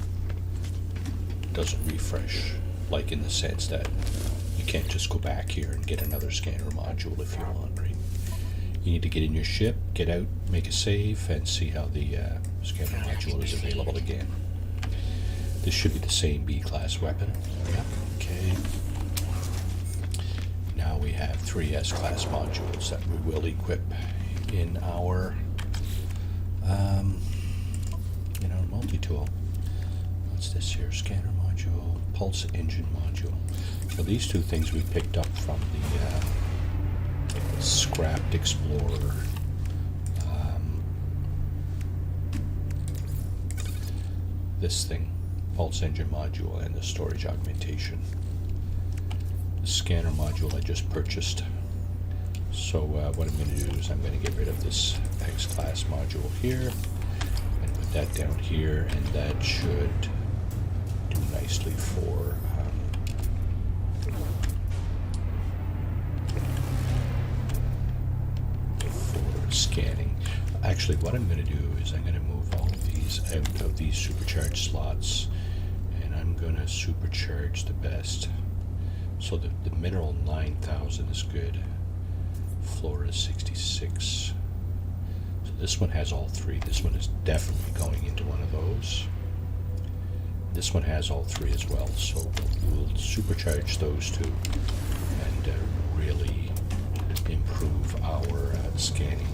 doesn't refresh, like in the sense that you can't just go back here and get another scanner module if you want, right? You need to get in your ship, get out, make a save, and see how the scanner module is available again. This should be the same B-class weapon. Yep, okay. Now we have 3 S-class modules that we will equip in our multi-tool. What's this here? Scanner module, pulse engine module. So these 2 things we picked up from the scrapped Explorer. This thing, pulse engine module, and the storage augmentation. The scanner module I just purchased. So what I'm going to do is I'm going to get rid of this X-class module here and put that down here, and that should do nicely for scanning. Actually, what I'm going to do is I'm going to move all of these out of these supercharged slots, and I'm going to supercharge the best. So the mineral 9000 is good. Flora 66. So this one has all 3. This one is definitely going into one of those. This one has all 3 as well. So we'll supercharge those 2 and really improve our scanning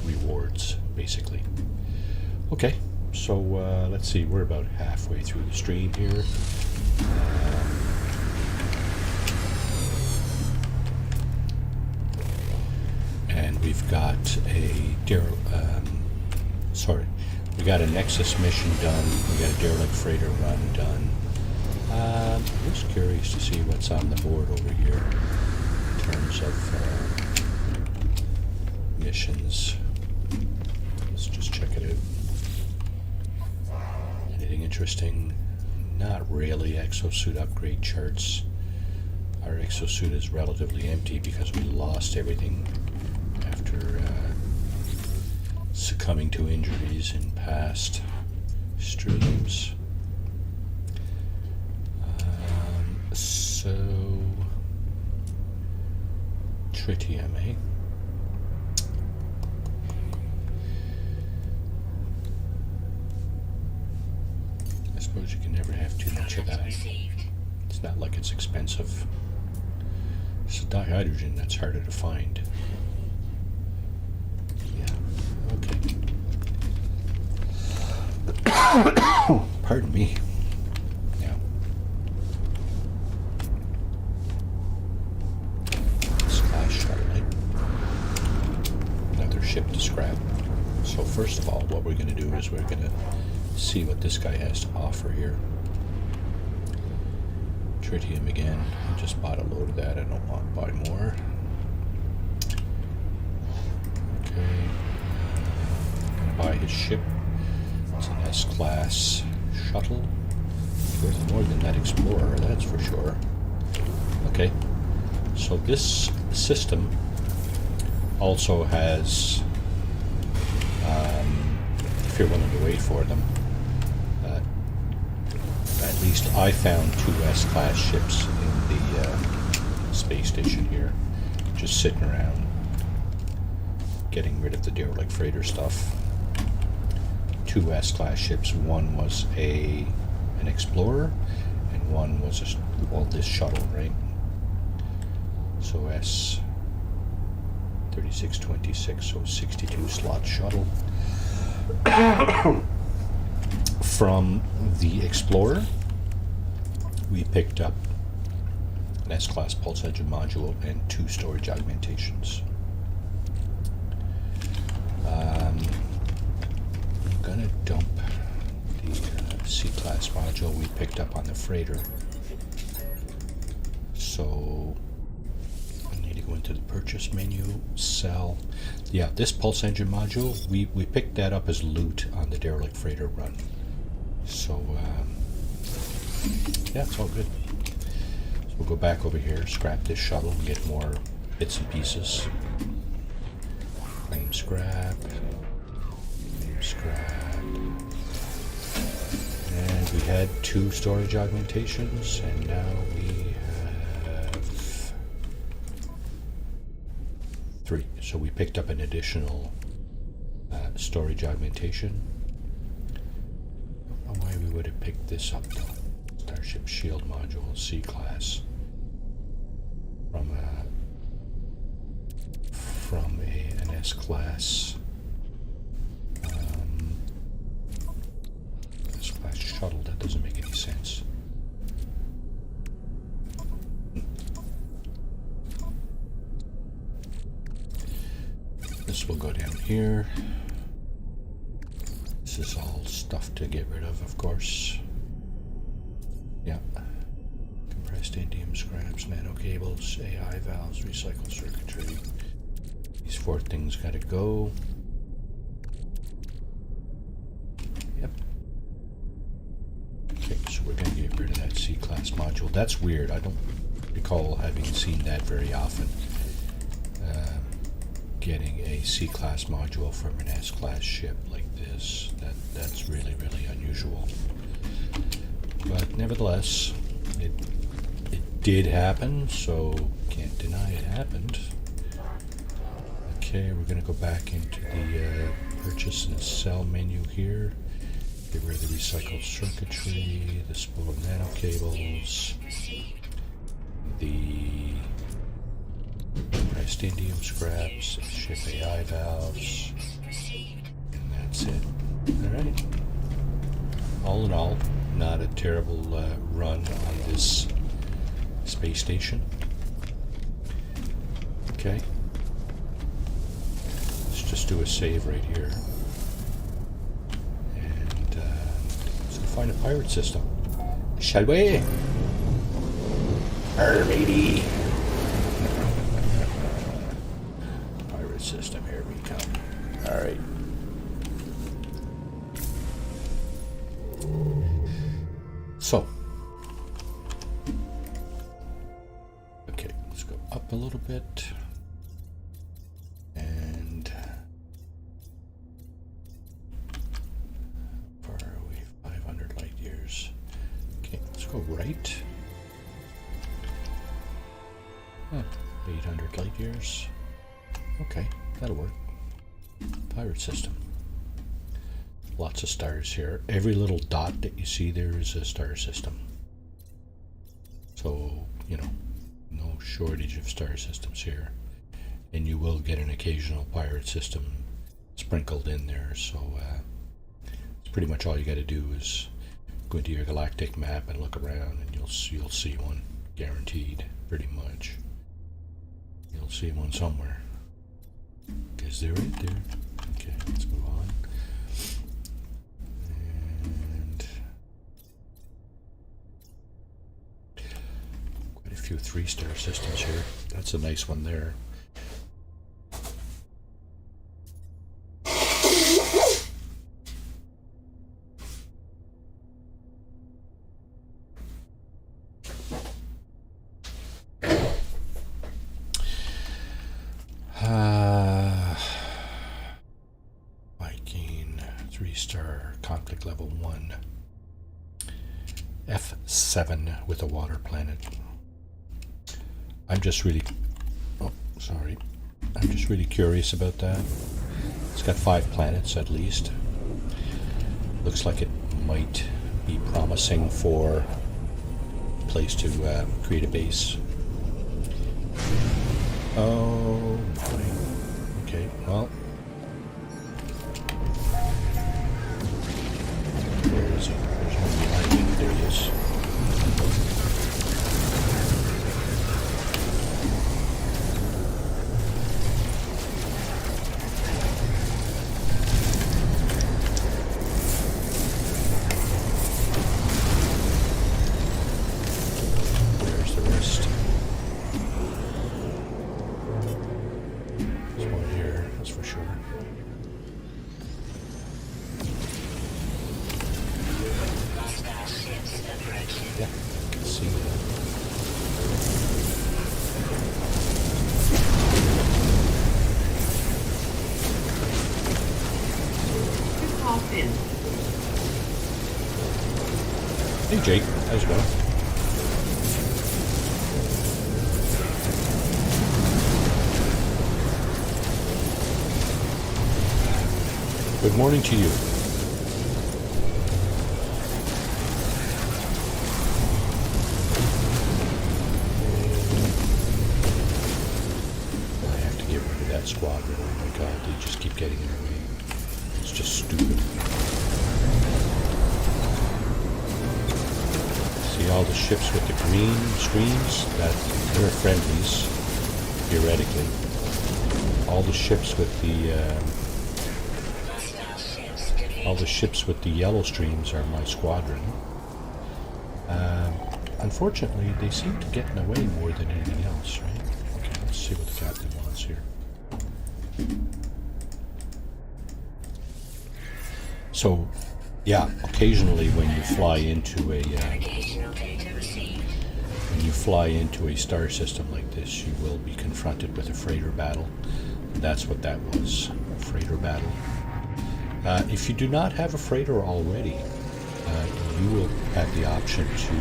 rewards, basically. Okay, so let's see, we're about halfway through the stream here. And we've got we got a Nexus mission done, we got a derelict freighter run done. I'm just curious to see what's on the board over here in terms of missions. Let's just check it out. Anything interesting? Not really. Exosuit upgrade charts. Our exosuit is relatively empty because we lost everything after succumbing to injuries in past streams. So tritium, eh? I suppose you can never have too much of that. It's not like it's expensive. It's dihydrogen that's harder to find. Yeah, okay. Pardon me. Yeah. Splash shuttle, eh? Another ship to scrap. So first of all, what we're going to do is we're going to see what this guy has to offer here. Tritium again. I just bought a load of that. I don't want to buy more. Okay. I'm going to buy his ship. It's an S-class shuttle. Worth more than that Explorer, that's for sure. Okay. So this system also has, if you're willing to wait for them, at least I found 2 S-class ships in the space station here, just sitting around, getting rid of the derelict freighter stuff. 2 S-class ships. One was an Explorer, and one was this shuttle, right? So S 3626, so 62 slot shuttle. From the Explorer, we picked up an S-class pulse engine module and 2 storage augmentations. I'm gonna dump the C-class module we picked up on the freighter. So I need to go into the purchase menu, sell. Yeah, this pulse engine module, we picked that up as loot on the derelict freighter run. So yeah, it's all good. So we'll go back over here, scrap this shuttle, and get more bits and pieces. Claim scrap. Claim scrap. And we had 2 storage augmentations, and now we have 3. So we picked up an additional storage augmentation. I don't know why we would have picked this up though. Starship Shield Module, C-Class. From an S-Class. S-Class shuttle, that doesn't make any sense. This will go down here. This is all stuff to get rid of course. Yeah. Compressed indium scraps, nano cables, AI valves, recycled circuitry. These 4 things gotta go. Yep. Okay, so we're gonna get rid of that C-Class module. That's weird. I don't recall having seen that very often. Getting a C-Class module from an S-Class ship like this. That's really, really unusual. But nevertheless, it did happen, so can't deny it happened. Okay, we're going to go back into the purchase and sell menu here. Get rid of the recycled circuitry, the spool of nano cables, the compressed indium scraps, ship AI valves, and that's it. Alright. All in all, not a terrible run on this space station. Okay. Let's just do a save right here. And let's go find a pirate system. Shall we? Arr, matey. Pirate system, here we come. Alright. So, okay, let's go up a little bit, and far away, 500 light years. Okay, let's go right. 800 light years. Okay, that'll work. Pirate system. Lots of stars here. Every little dot that you see there is a star system. So, you know, no shortage of star systems here. And you will get an occasional pirate system sprinkled in there. So, it's pretty much all you got to do is go into your galactic map and look around, and you'll see one, guaranteed, pretty much. You'll see one somewhere. Because they're right there. Okay, let's move on. A few 3-star systems here. That's a nice one there. Viking 3-star conflict level 1. F7 with a water planet. I'm just really curious about that. It's got 5 planets at least. Looks like it might be promising for a place to create a base. Oh my. Okay, well. Where is it? There's one behind me. There he is. Hey Jake, how's it going? Good morning to you. I have to get rid of that squadron. Oh my god, they just keep getting in the way. It's just stupid. See all the ships with the green streams? They're friendlies, theoretically. All the ships with the yellow streams are my squadron. Unfortunately, they seem to get in the way more than anything else, right? Okay, let's see what the captain wants here. So, yeah, occasionally when you fly into a star system like this, you will be confronted with a freighter battle. That's what that was, a freighter battle. If you do not have a freighter already, you will have the option to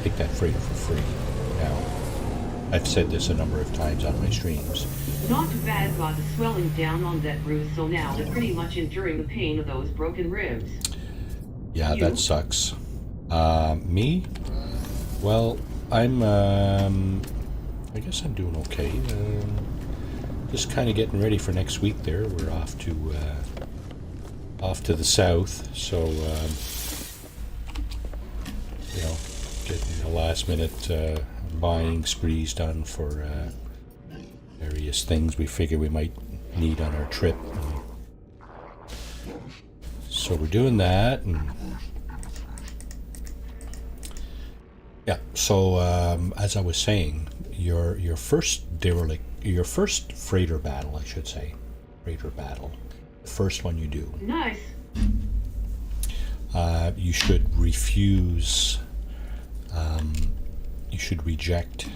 take that freighter for free. Now, I've said this a number of times on my streams. Not too bad got the swelling down on that roof, so now they're pretty much enduring the pain of those broken ribs. Yeah, that sucks. Me? Well, I guess I'm doing okay. Just kind of getting ready for next week there. We're off to the south, so, getting the last minute buying sprees done for various things we figure we might need on our trip. So we're doing that, and yeah. So as I was saying, your first freighter battle, I should say, the first one you do. Nice. You should refuse. You should reject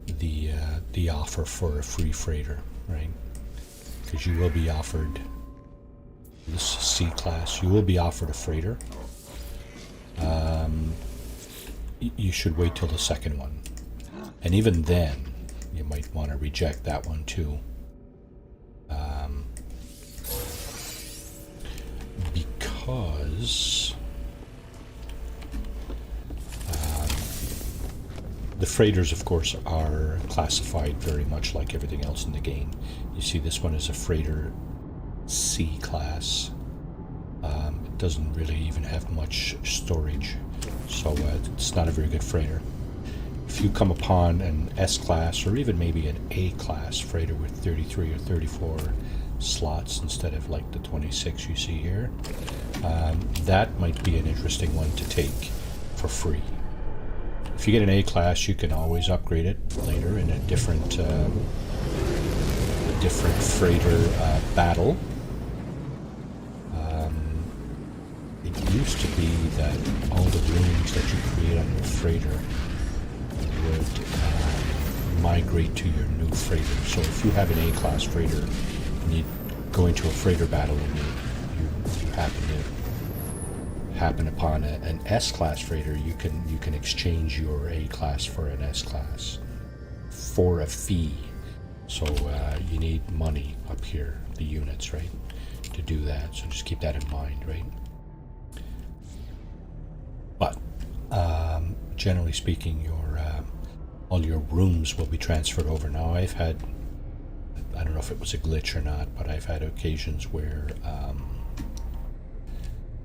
the offer for a free freighter, right? Because you will be offered this C class. You will be offered a freighter. You should wait till the second one, and even then, you might want to reject that one too. Because the freighters, of course, are classified very much like everything else in the game. You see, this one is a freighter C class. It doesn't really even have much storage, so it's not a very good freighter. If you come upon an S class or even maybe an A class freighter with 33 or 34 slots instead of like the 26 you see here, that might be an interesting one to take for free. If you get an A class, you can always upgrade it later in a different freighter battle. It used to be that all the rooms that you create on your freighter would migrate to your new freighter. So if you have an A class freighter and you go into a freighter battle and you happen upon an S class freighter, you can exchange your A class for an S class for a fee. So you need money up here, the units, right, to do that. So just keep that in mind, right? But generally speaking, all your rooms will be transferred over. Now, I've had, I don't know if it was a glitch or not, but I've had occasions where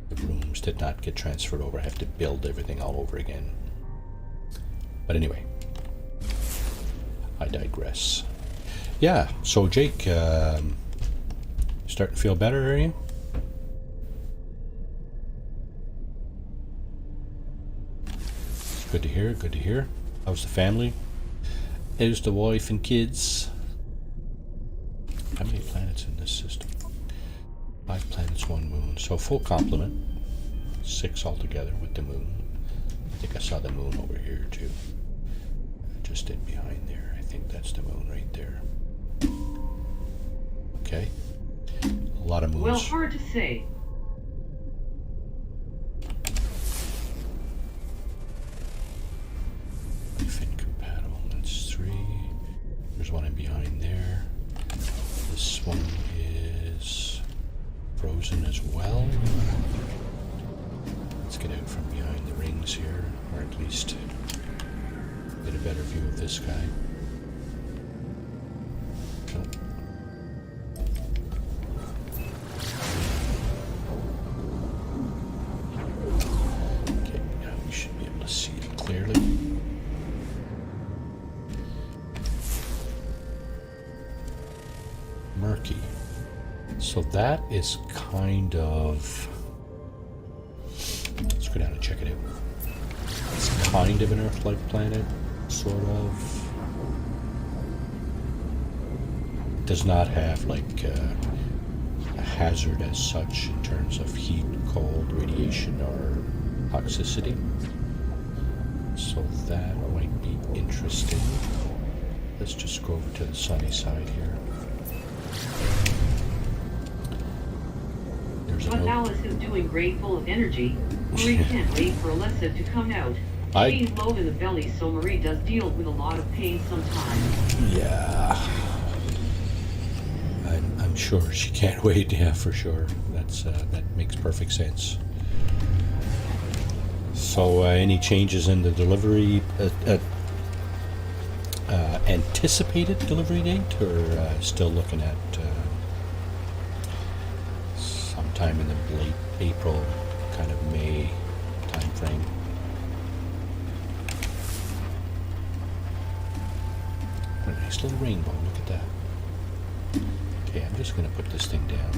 the rooms did not get transferred over. I have to build everything all over again. But anyway, I digress. Yeah, so Jake, starting to feel better, are you? Good to hear, good to hear. How's the family? How's the wife and kids? How many planets in this system? 5 planets, 1 moon. So full complement. 6 altogether with the moon. I think I saw the moon over here too. Just in behind there. I think that's the moon right there. Okay. A lot of moons. Well, hard to say. Incompatible. That's 3. There's one in behind there. This one is frozen as well. Let's get out from behind the rings here, or at least get a better view of this guy. Oh. Okay, now we should be able to see it clearly. Murky. So that is kind of... Let's go down and check it out. It's kind of an Earth-like planet, sort of. Does not have like a hazard as such in terms of heat, cold, radiation, or toxicity. So that might be interesting. Let's just go over to the sunny side here. But Alice is doing great, full of energy. Marie can't wait for Alessa to come out. She's low in the belly, so Marie does deal with a lot of pain sometimes. Yeah. I'm sure she can't wait, yeah, for sure. That makes perfect sense. So any changes in the delivery, anticipated delivery date, or still looking at sometime in the late April, kind of May time frame? What a nice little rainbow, look at that. Okay, I'm just going to put this thing down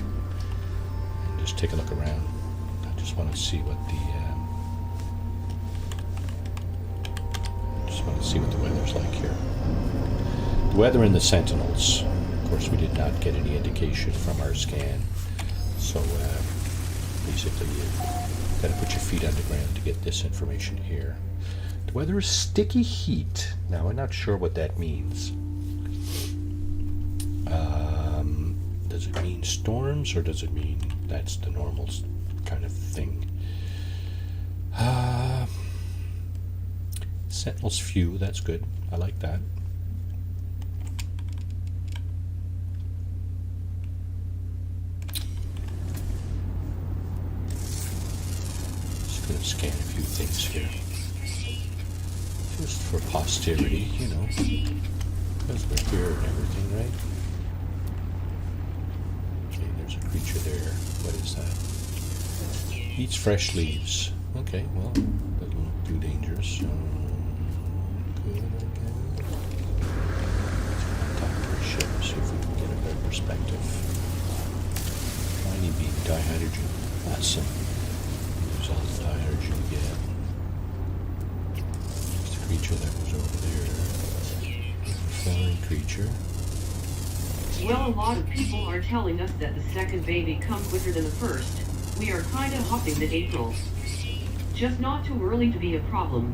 and just take a look around. I just want to see what the weather's like here. The weather in the Sentinels. Of course, we did not get any indication from our scan. So basically, you've got to put your feet underground to get this information here. The weather is sticky heat. Now, I'm not sure what that means. Does it mean storms, or does it mean that's the normal kind of thing? Sentinels few, that's good. I like that. Just going to scan a few things here. Just for posterity, you know. Because we're here and everything, right? Okay, there's a creature there. What is that? Eats fresh leaves. Okay, well, doesn't look too dangerous. Good, okay. Let's talk to the ship, see if we can get a better perspective. Tiny beam dihydrogen. Awesome. Use all the dihydrogen we get. There's the creature that was over there. Flying creature. Well, a lot of people are telling us that the second baby comes quicker than the first. We are kind of hoping that April. Just not too early to be a problem.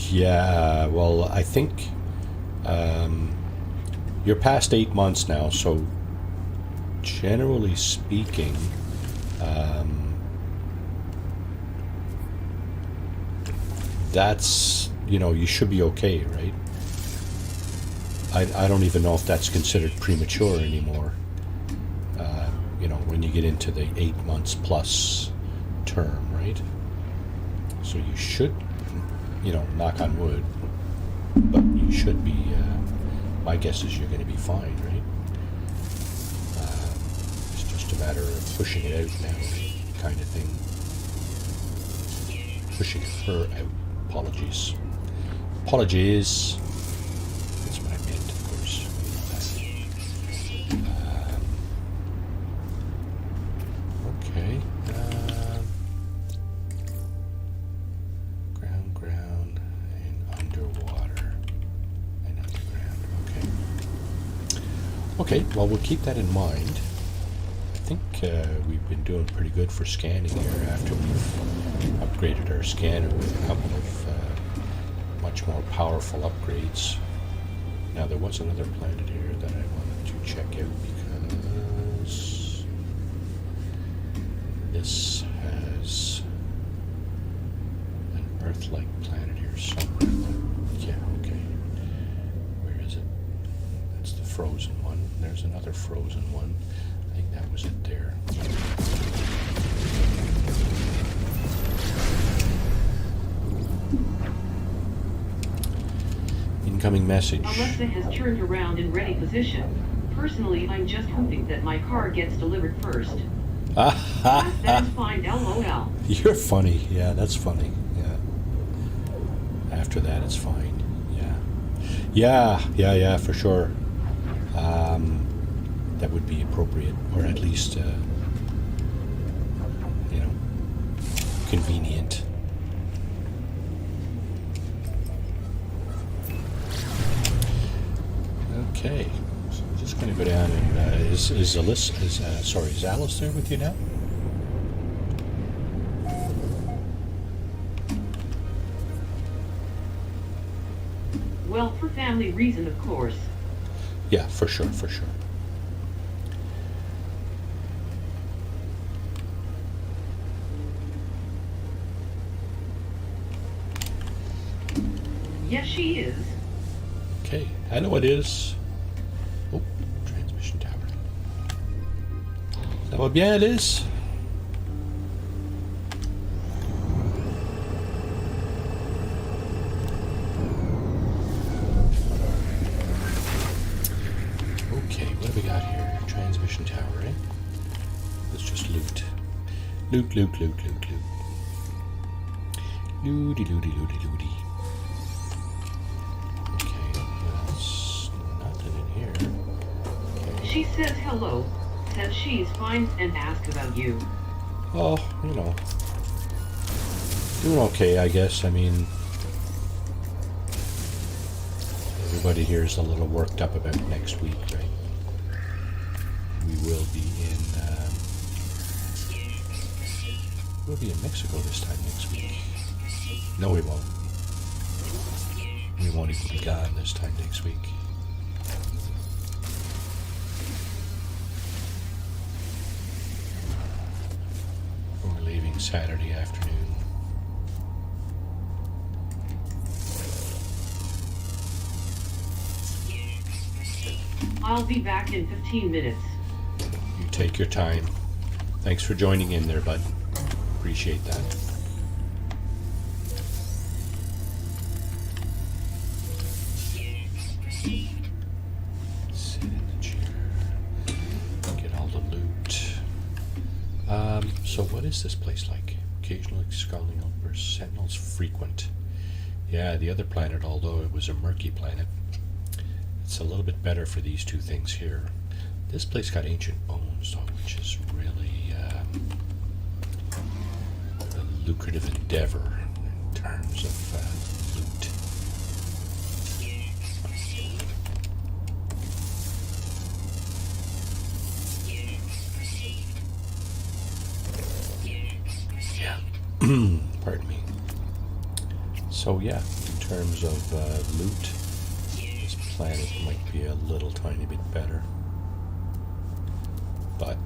Yeah, well, I think you're past 8 months now, so generally speaking, that's, you know, you should be okay, right? I don't even know if that's considered premature anymore. You know, when you get into the 8 months plus term, right? So you should, you know, knock on wood, but you should be, my guess is you're going to be fine, right? It's just a matter of pushing it out now, kind of thing. Pushing her out. Apologies. Apologies. That's what I meant, of course. Okay. Ground, and underwater, and underground. Okay. Okay, well, we'll keep that in mind. I think we've been doing pretty good for scanning here after we've upgraded our scanner with a couple of much more powerful upgrades. Now, there was another planet here that I wanted to check out because this has an Earth-like planet here somewhere. Yeah, okay. Where is it? That's the frozen one. There's another frozen one. I think that was it there. Incoming message. Alexa has turned around in ready position. Personally, I'm just hoping that my car gets delivered first. That's fine, LOL. You're funny. Yeah, that's funny. Yeah. After that, it's fine. Yeah, for sure. That would be appropriate, or at least, convenient. Okay, so I'm just going to go down and is Alice there with you now? Well, for family reason, of course. Yeah, for sure. Yes, she is. Okay, I know it is. Oh, transmission tower. Ça va bien, Alice? Okay, what have we got here? Transmission tower, eh? Let's just loot. Loot. Looty. She says hello, says she's fine, and asks about you. Oh, doing okay, I guess. I mean, everybody here is a little worked up about next week, right? We will be in, we'll be in Mexico this time next week. No, we won't. We won't even be gone this time next week. Saturday afternoon. I'll be back in 15 minutes. You take your time. Thanks for joining in there, bud. Appreciate that. Sit in the chair. Get all the loot. So what is this place like? Occasionally scowling outbursts, sentinels frequent. Yeah, the other planet, although it was a murky planet, it's a little bit better for these two things here. This place got ancient bones, though, which is really a lucrative endeavor in terms of loot. Pardon me. So yeah, in terms of loot, this planet might be a little tiny bit better. But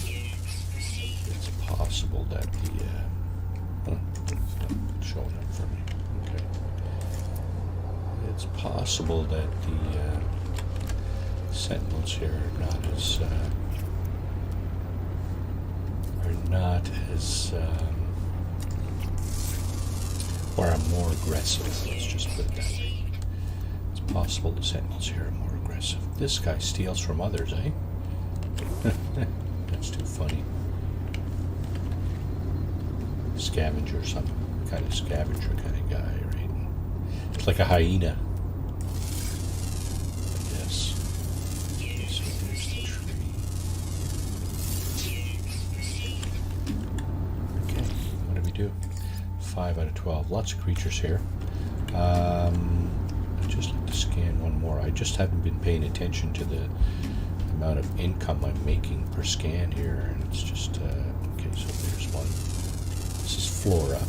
it's possible that the it's not showing up for me. Okay. It's possible that the sentinels here are not as or are more aggressive. Let's just put it that way. It's possible the sentinels here are more aggressive. This guy steals from others, eh? That's too funny. Scavenger, some kind of scavenger kind of guy, right? It's like a hyena. Yes. Okay, so there's the tree. Okay, what do we do? 5 out of 12. Lots of creatures here. I'd just like to scan one more. I just haven't been paying attention to the amount of income I'm making per scan here, and it's just okay. So there's one. This is flora.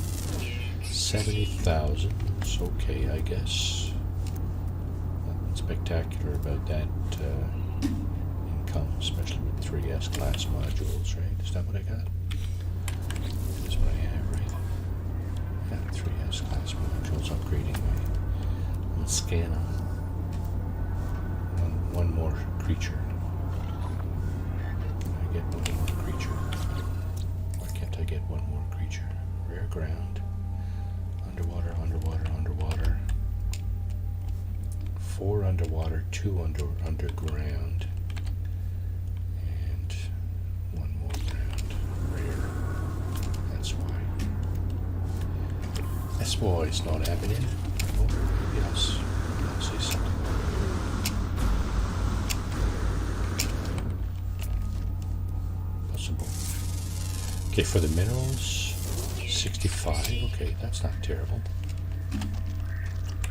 70,000. It's okay, I guess. Nothing spectacular about that income, especially with 3S class modules, right? Is that what I got? That's what I have, right? Yeah, 3S class modules, upgrading my scanner. one more creature. Can I get one more creature? Why can't I get one more creature? Rare ground. Underwater, underwater, underwater. 4 underwater, 2 underground. And 1 more ground. Rare. That's why. That's why it's not happening. Oh, maybe I'll say something. Possible. Okay, for the minerals, 65. Okay, that's not terrible.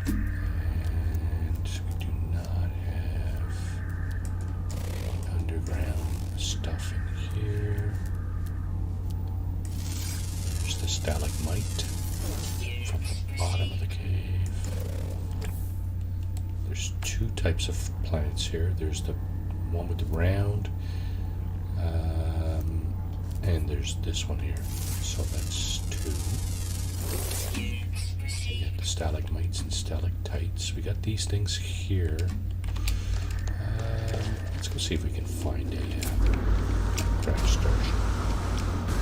And we do not have any underground stuff in here. There's the stalagmite from the bottom of the cave. There's 2 types of planets here. There's the one with the round, and there's this one here. So that's 2. We got the stalagmites and stalactites. We got these things here. Let's go see if we can find a crash starship.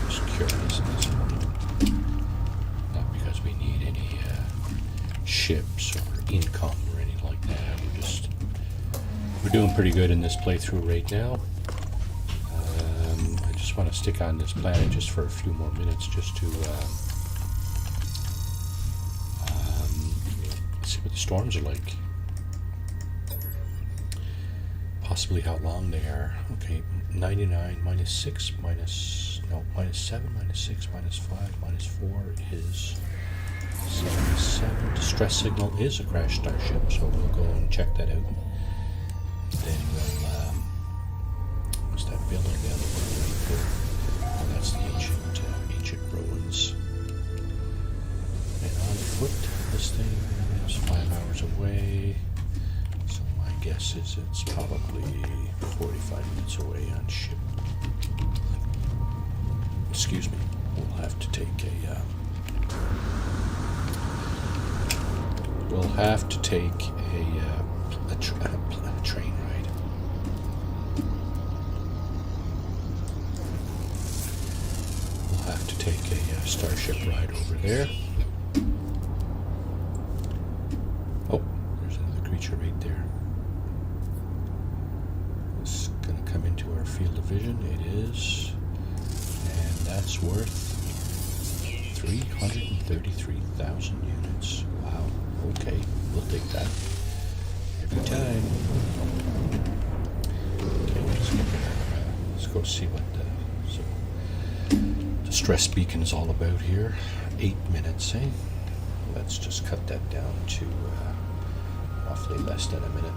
Just curious at this point. Not because we need any ships or income or anything like that. We're doing pretty good in this playthrough right now. I just want to stick on this planet just for a few more minutes, just to see what the storms are like. Possibly how long they are. Okay, 99 minus 6 minus 7 minus 6 minus 5 minus 4 is 77. Distress signal is a crash starship, so we'll go and check that out. Then we'll, what's that building down there? Oh, that's the ancient ruins. And on foot, this thing is 5 hours away. So my guess is it's probably 45 minutes away on ship. Excuse me. We'll have to take a train ride. We'll have to take a starship ride over there. Oh, there's another creature right there. It's going to come into our field of vision. It is. And that's worth 333,000 units. Wow. Okay, we'll take that. Every time. Okay, let's go see what the stress beacon is all about here. 8 minutes, eh? Let's just cut that down to roughly less than a minute.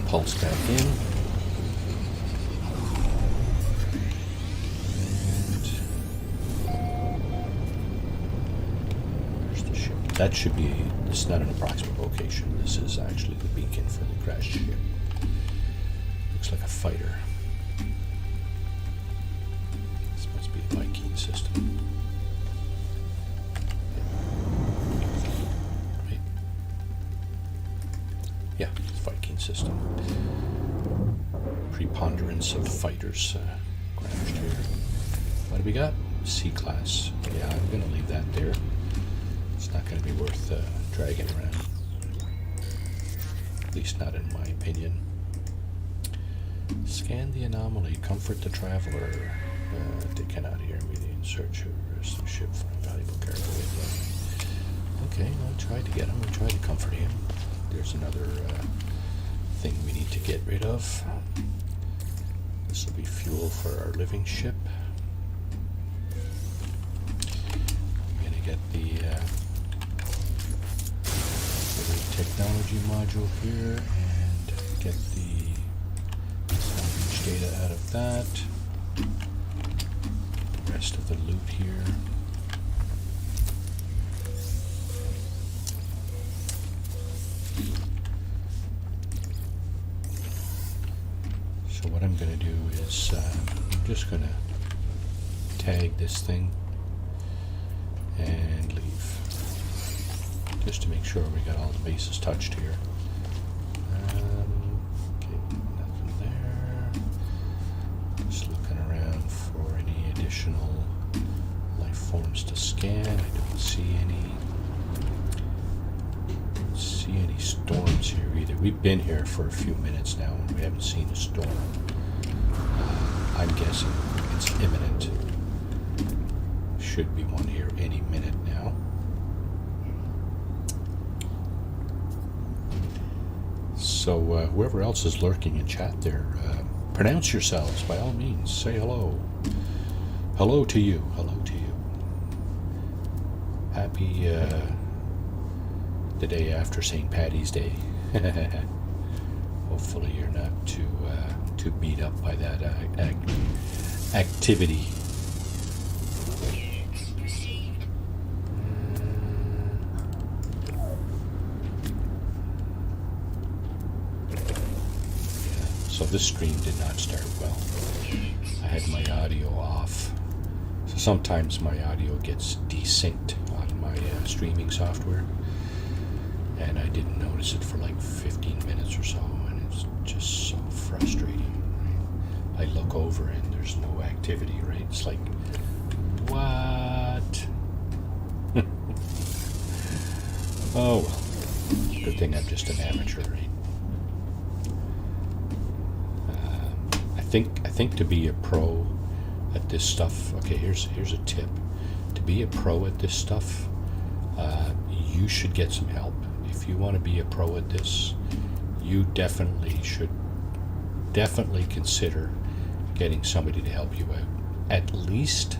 Pulse back in. That should be, this is not an approximate location. This is actually the beacon for the crash ship. Looks like a fighter. This must be a Viking system. Right. Yeah, it's a Viking system. Preponderance of fighters crashed here. What do we got? C-class. Yeah, I'm going to leave that there. It's not going to be worth dragging around. At least not in my opinion. Scan the anomaly. Comfort the traveler. They cannot hear me. In search of some ship for a valuable cargo. Okay, I tried to get him. I tried to comfort him. There's another thing we need to get rid of. This will be fuel for our living ship. I'm going to get the technology module here and get the salvage data out of that. The rest of the loot here. So what I'm going to do is I'm just going to tag this thing and leave. Just to make sure we got all the bases touched here. Okay, nothing there. Just looking around for any additional life forms to scan. I don't see any. Don't see any storms here either. We've been here for a few minutes now and we haven't seen a storm. I'm guessing it's imminent. Should be one here any minute now. So whoever else is lurking in chat there, pronounce yourselves by all means. Say hello. Hello to you. Hello to you. Happy the day after St. Paddy's Day. Hopefully you're not too beat up by that activity. So this stream did not start well. I had my audio off. So sometimes my audio gets desynced on my streaming software. And I didn't notice it for like 15 minutes or so, and it's just so frustrating. Right? I look over and there's no activity, right? It's like, what? Oh well. Good thing I'm just an amateur, right? I think to be a pro at this stuff. Okay, here's a tip. To be a pro at this stuff, you should get some help. If you want to be a pro at this, you should definitely consider getting somebody to help you out. At least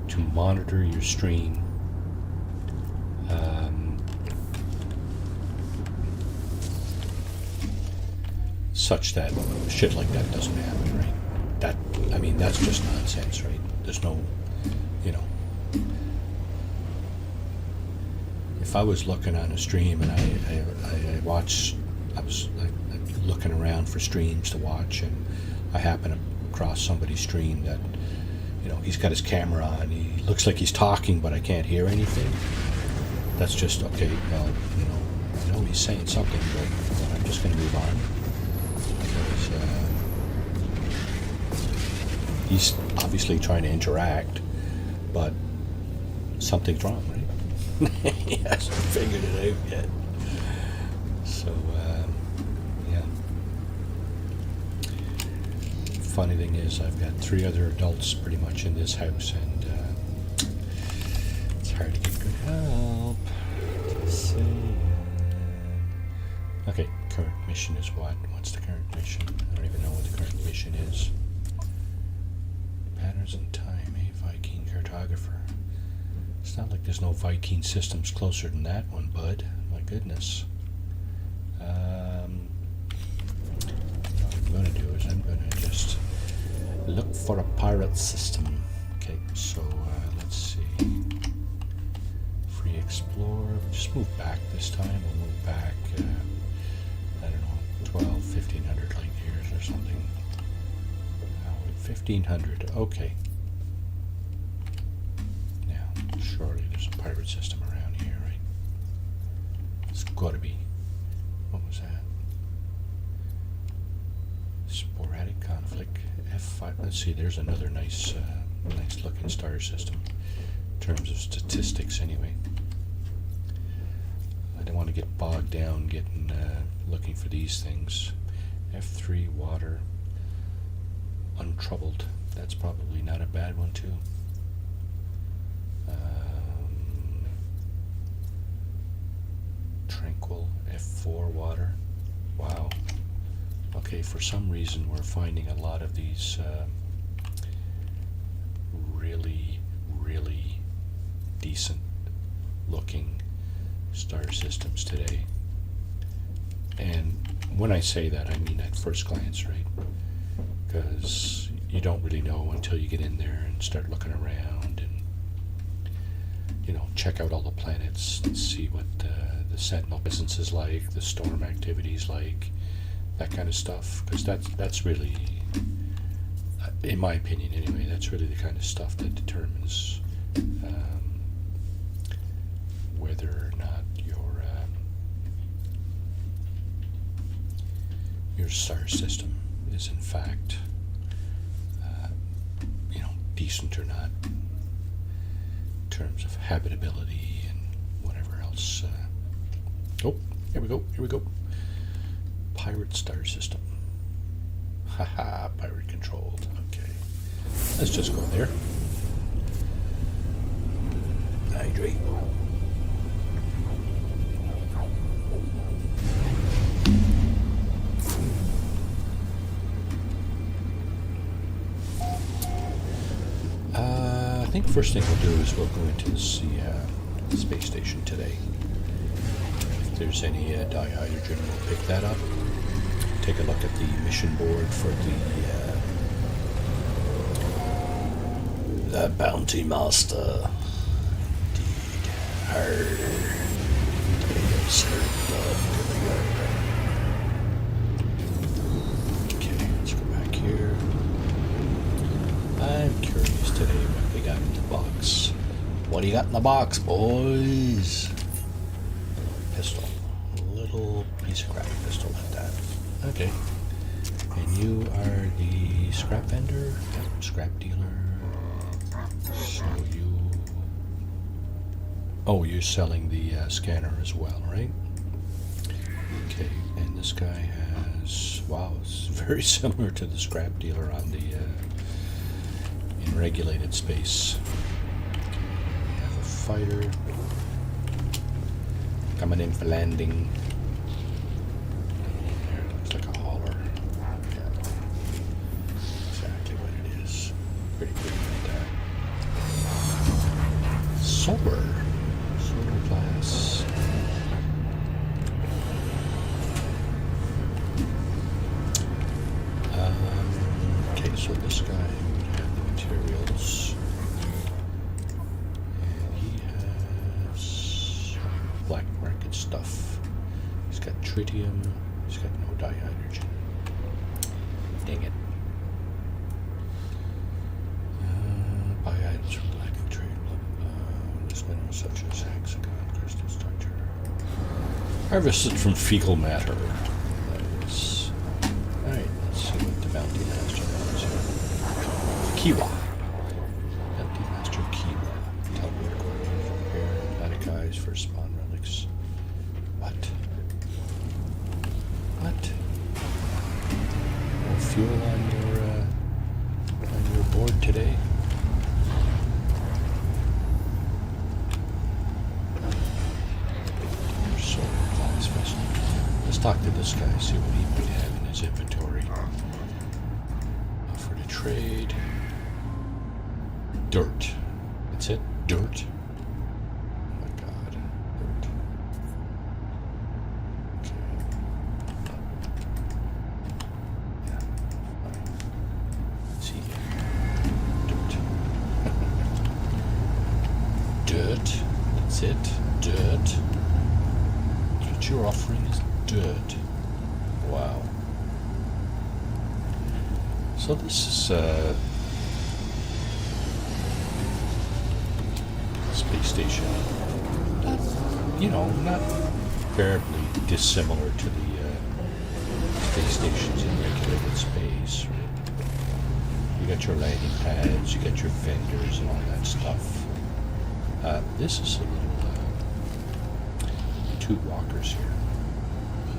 to monitor your stream. Such that shit like that doesn't happen, right? That's just nonsense, right? There's no, if I was looking on a stream and I was looking around for streams to watch, and I happen across somebody's stream that, he's got his camera on, he looks like he's talking, but I can't hear anything. That's just, okay, well, I know he's saying something, but I'm just going to move on. He's obviously trying to interact, but something's wrong, right? He hasn't figured it out yet. So, yeah. Funny thing is, I've got 3 other adults pretty much in this house, and it's hard to get good help. Let's see. Okay, current mission is what? What's the current mission? I don't even know what the current mission is. Patterns in time, a Viking cartographer. It's not like there's no Viking systems closer than that one, bud. My goodness. What I'm going to do is I'm going to just look for a pirate system. Okay, so let's see. Free Explorer. We'll just move back this time. We'll move back, I don't know, 12, 1500 light years or something. 1500, okay. Now, surely there's a pirate system around here, right? It's gotta be. What was that? Sporadic conflict, F5. Let's see, there's another nice looking star system. In terms of statistics, anyway. I don't want to get bogged down looking for these things. F3, water. Untroubled. That's probably not a bad one too. Tranquil. F4 water. Wow. Okay, for some reason we're finding a lot of these really, really decent looking star systems today. And when I say that, I mean at first glance, right? Because you don't really know until you get in there and start looking around and check out all the planets and see what the sentinel presence is like, the storm activity is like, that kind of stuff. Because that's really, in my opinion anyway, that's really the kind of stuff that determines whether or not your star system is in fact, decent or not in terms of habitability and whatever else. Oh, here we go. Pirate star system. Haha, pirate controlled. Okay. Let's just go there. Hydrate. I think first thing we'll do is we'll go into the space station today. If there's any dihydrogen, we'll pick that up. Take a look at the mission board for the Bounty Master. Indeed. Arr. Okay, let's go back here. I'm curious today what we got in the box. What do you got in the box, boys? A little pistol. A little piece of crap pistol like that. Okay. And you are the scrap vendor? Scrap dealer? So you... Oh, you're selling the scanner as well, right? Okay, and this guy has... Wow, it's very similar to the scrap dealer on the... in regulated space. We have a fighter coming in for landing. There, looks like a hauler. Yeah. Exactly what it is. Pretty good like that. Solar glass. Okay, so this guy would have the materials, and he has black market stuff. He's got tritium. He's got no dihydrogen. Dang it. Buy items from black and trade. Blah blah blah. This mineral such as hexagon crystal structure. Harvested from fecal matter. That is. All right. Let's see what the bounty master has here. Kiwa. Bounty master Kiwa. Teleport coordinator for repair. Atlantic eyes for spawn relics. What? What? No fuel on your board today? Solar glass vessel. Let's talk to this guy, see what he might have in his inventory. Offer to trade. Dirt. That's it? Dirt? Oh my god. Dirt. Okay. Yeah, fine. Let's see here. Dirt. Dirt. That's it? Dirt. What you're offering is dirt. Wow. So this is space station. Not terribly dissimilar to the space stations in regulated space. Right? You got your landing pads, you got your vendors and all that stuff. This is a little two walkers here.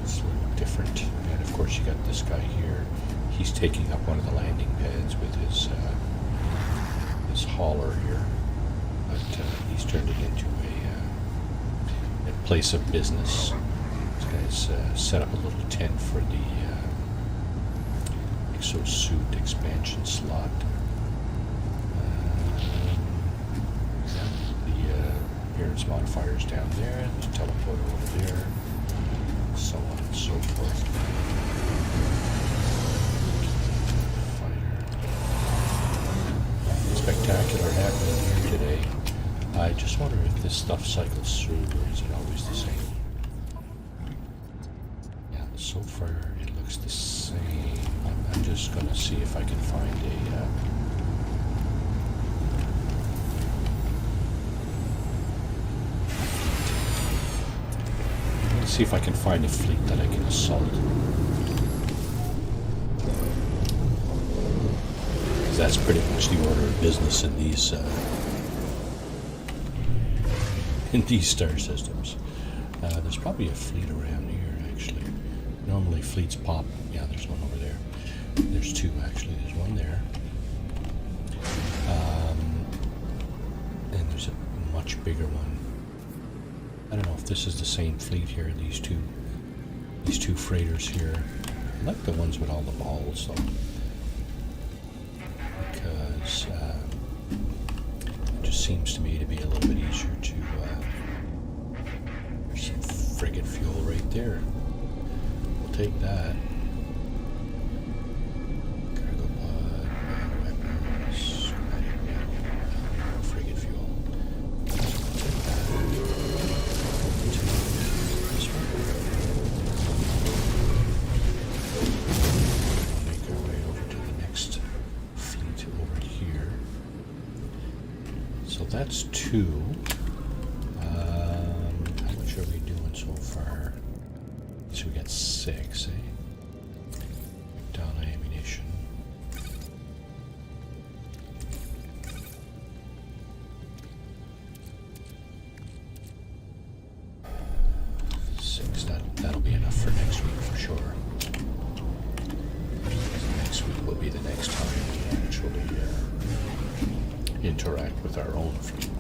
It's a little different. And of course you got this guy here. He's taking up one of the landing pads with his hauler here. But he's turned it into a place of business. This guy's set up a little tent for the exosuit expansion slot. The appearance modifiers down there, there's a teleporter over there, so on and so forth. Spectacular happening here today. I just wonder if this stuff cycles through, or is it always the same? Yeah, so far it looks the same. I'm just going to see if I can find a... See if I can find a fleet that I can assault. Because that's pretty much the order of business in these star systems. There's probably a fleet around here, actually. Normally fleets pop. Yeah, there's one over there. There's two, actually. There's one there. And there's a much bigger one. I don't know if this is the same fleet here. These two freighters here. I like the ones with all the balls, though. Because it just seems to me to be a little bit easier to... there's some frigate fuel right there. We'll take that. Cargo pod, weapons, schematic, frigate fuel. So we'll take that. This one. We'll make our way over to the next fleet over here. So that's two. How much are we doing so far? So we got 6, eh? Down ammunition. Six. That'll be enough for next week for sure. Next week will be the next time we actually interact with our own fleet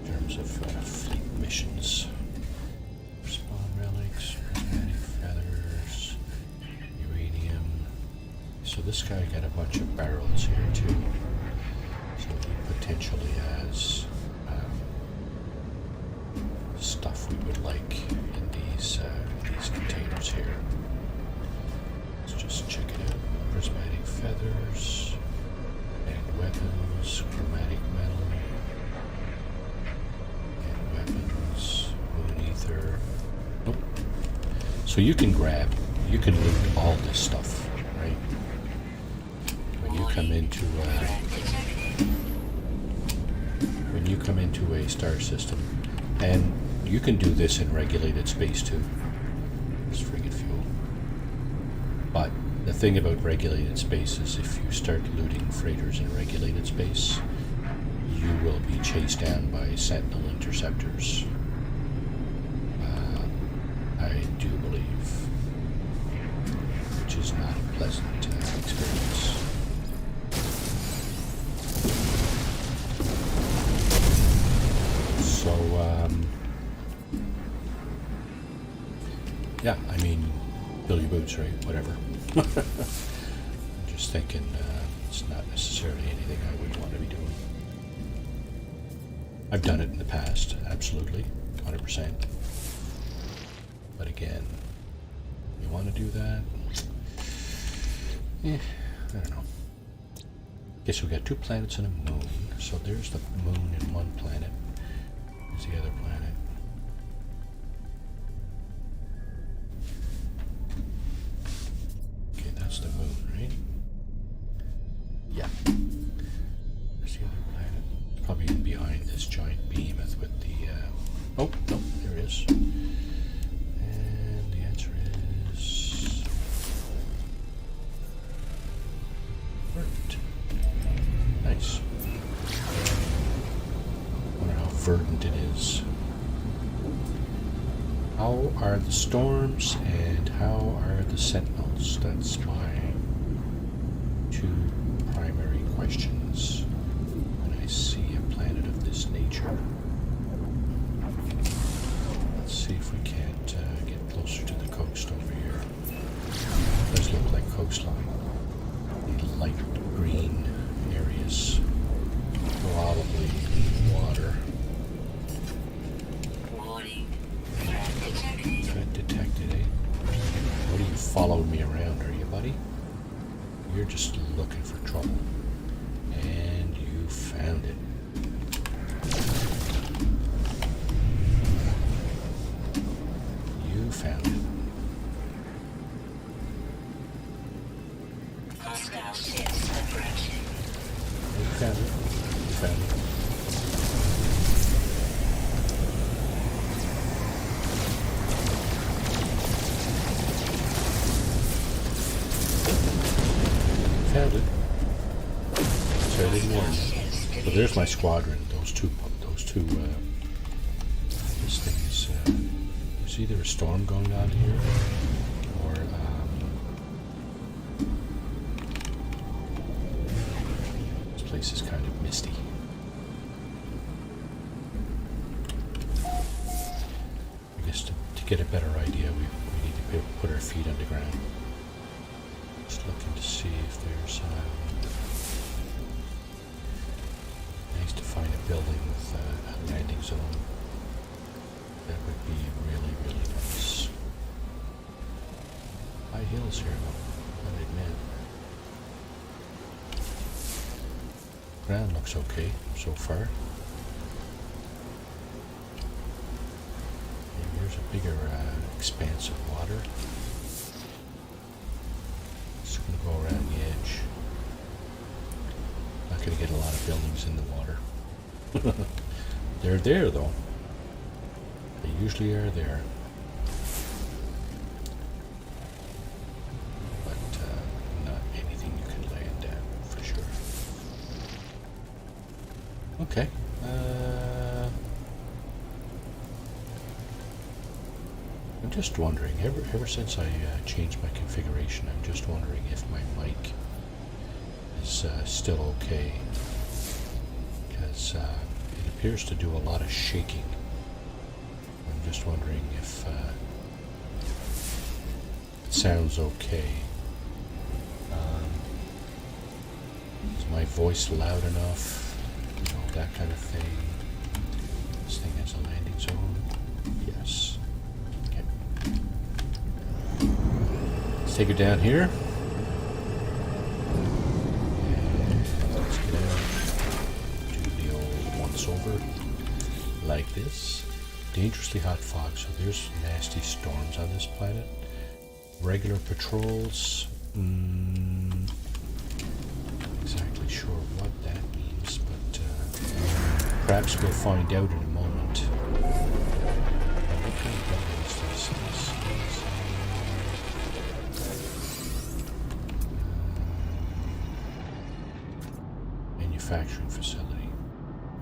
in terms of fleet missions. Spawn relics, prismatic feathers, uranium. So this guy got a bunch of barrels here too. So he potentially has stuff we would like in these containers here. Let's just check it out. Prismatic feathers and weapons, chromatic metal and weapons, moon ether. Nope. So you can loot all this stuff, right? When you come into a star system, and you can do this in regulated space too. This frigate fuel. But the thing about regulated space is if you start looting freighters in regulated space, you will be chased down by sentinel interceptors. I do believe, which is not a pleasant experience. So, yeah, I mean, fill your boots, right? Whatever. I'm just thinking it's not necessarily anything I would want to be doing. I've done it in the past, absolutely, 100%. But again, you want to do that? I don't know. Guess we got 2 planets and a moon. So there's the moon and 1 planet. There's the other planet. Okay, that's the moon, right? Yeah. There's the other planet. Probably in behind this giant behemoth with the... Oh, no, there it is. And the answer is... verdant. Nice. Wonder how verdant it is. How are the storms and how are the sentinels? That's my 2 primary questions when I see a planet of this nature. Let's see if we can't get closer to the coast over here. It does look like coastline. The light green areas. Probably water. Warning. Threat detected. Threat detected, eh? What are you following me around, are you, buddy? You're just looking for trouble. And you found it. You found it. Hostile ships approaching. You found it. You found it. counted. So I didn't warn you. So there's my squadron. Those two. This thing is. There's either a storm going on here, or this place is kind of misty. I guess to get a better idea, we need to be able to put our feet underground. Just looking to see if there's nice to find a building with a landing zone. That would be really, really nice. High hills here, though, I'll admit. Ground looks okay so far. Here's a bigger expanse of water. Just going to go around the edge. Not going to get a lot of buildings in the water. They're there, though. They usually are there. But not anything you can land at, for sure. Okay. I'm just wondering, ever since I changed my configuration, I'm just wondering if my mic is still okay. Because it appears to do a lot of shaking. I'm just wondering if it sounds okay. Is my voice loud enough? You know, that kind of thing. This thing has a landing zone. Yes. Okay. Let's take it down here. And let's get out. Do the old once over. Like this. Dangerously hot fog, so there's nasty storms on this planet. Regular patrols, not exactly sure what that means, but perhaps we'll find out in a moment. What kind of building is this? Manufacturing facility.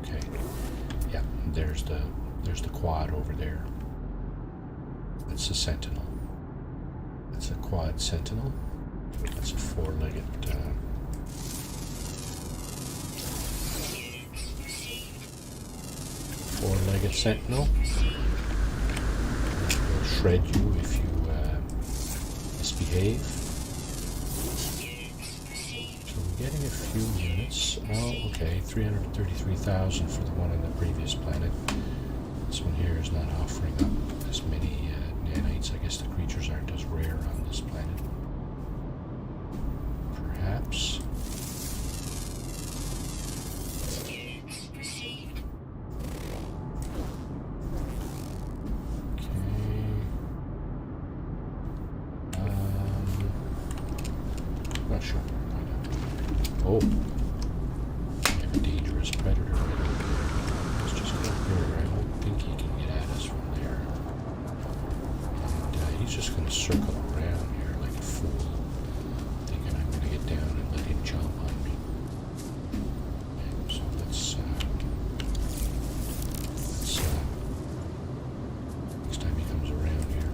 Okay, yeah, there's the quad over there. That's a Sentinel. That's a quad Sentinel. That's a four-legged Sentinel. They'll shred you if you misbehave. So we're getting a few units. Oh, okay, 333,000 for the one on the previous planet. This one here is not offering up as many nanites. I guess the creatures aren't as rare on this planet. Perhaps. Okay. Not sure. Oh. We have a dangerous predator. Let's just go here. I don't think he can get at us from there. And he's just going to circle around here like a fool, thinking I'm going to get down and let him jump on me. And so let's next time he comes around here.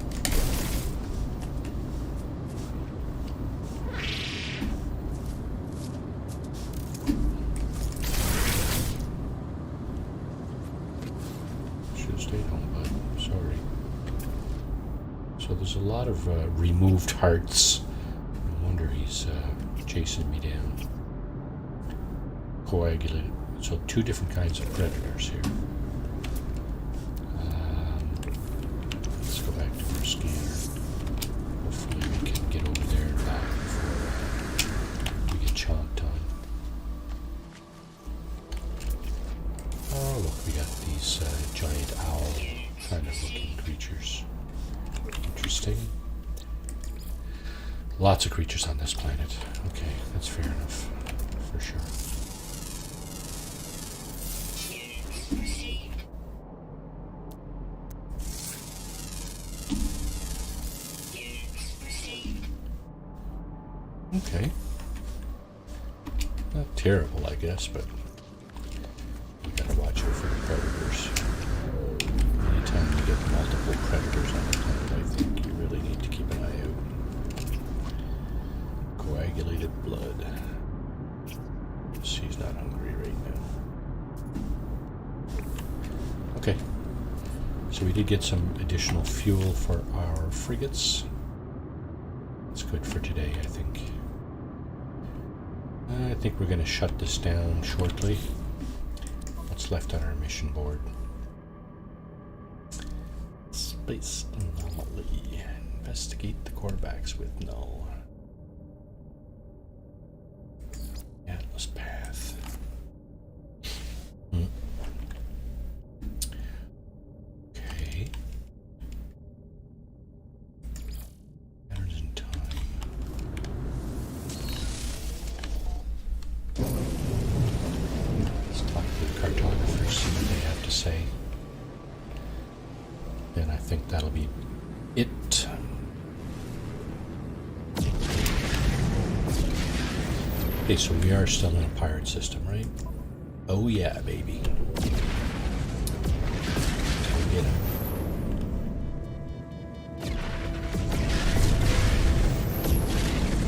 Should have stayed home, bud. Sorry. So there's a lot of removed hearts. No wonder he's chasing me down. Coagulated. So two different kinds of predators here. Let's go back to our scanner. Hopefully we can get over there and back before we get chomped on. Oh look, we got these giant owl kind of looking creatures. Interesting. Lots of creatures on this planet. Okay, that's fair enough. For sure. Okay. Not terrible, I guess, but you gotta watch out for the predators. Anytime you get multiple predators on the planet, I think you really need to keep an eye out. Coagulated blood. She's not hungry right now. Okay. So we did get some additional fuel for our frigates. It's good for today, I think. I think we're going to shut this down shortly. What's left on our mission board? Space anomaly. Investigate the Corbacks with null. Atlas path. Okay. Patterns in time. Let's talk to the cartographers, see what they have to say. Then I think that'll be it. Okay, so we are still in a pirate system, right? Oh yeah, baby. Until we get him.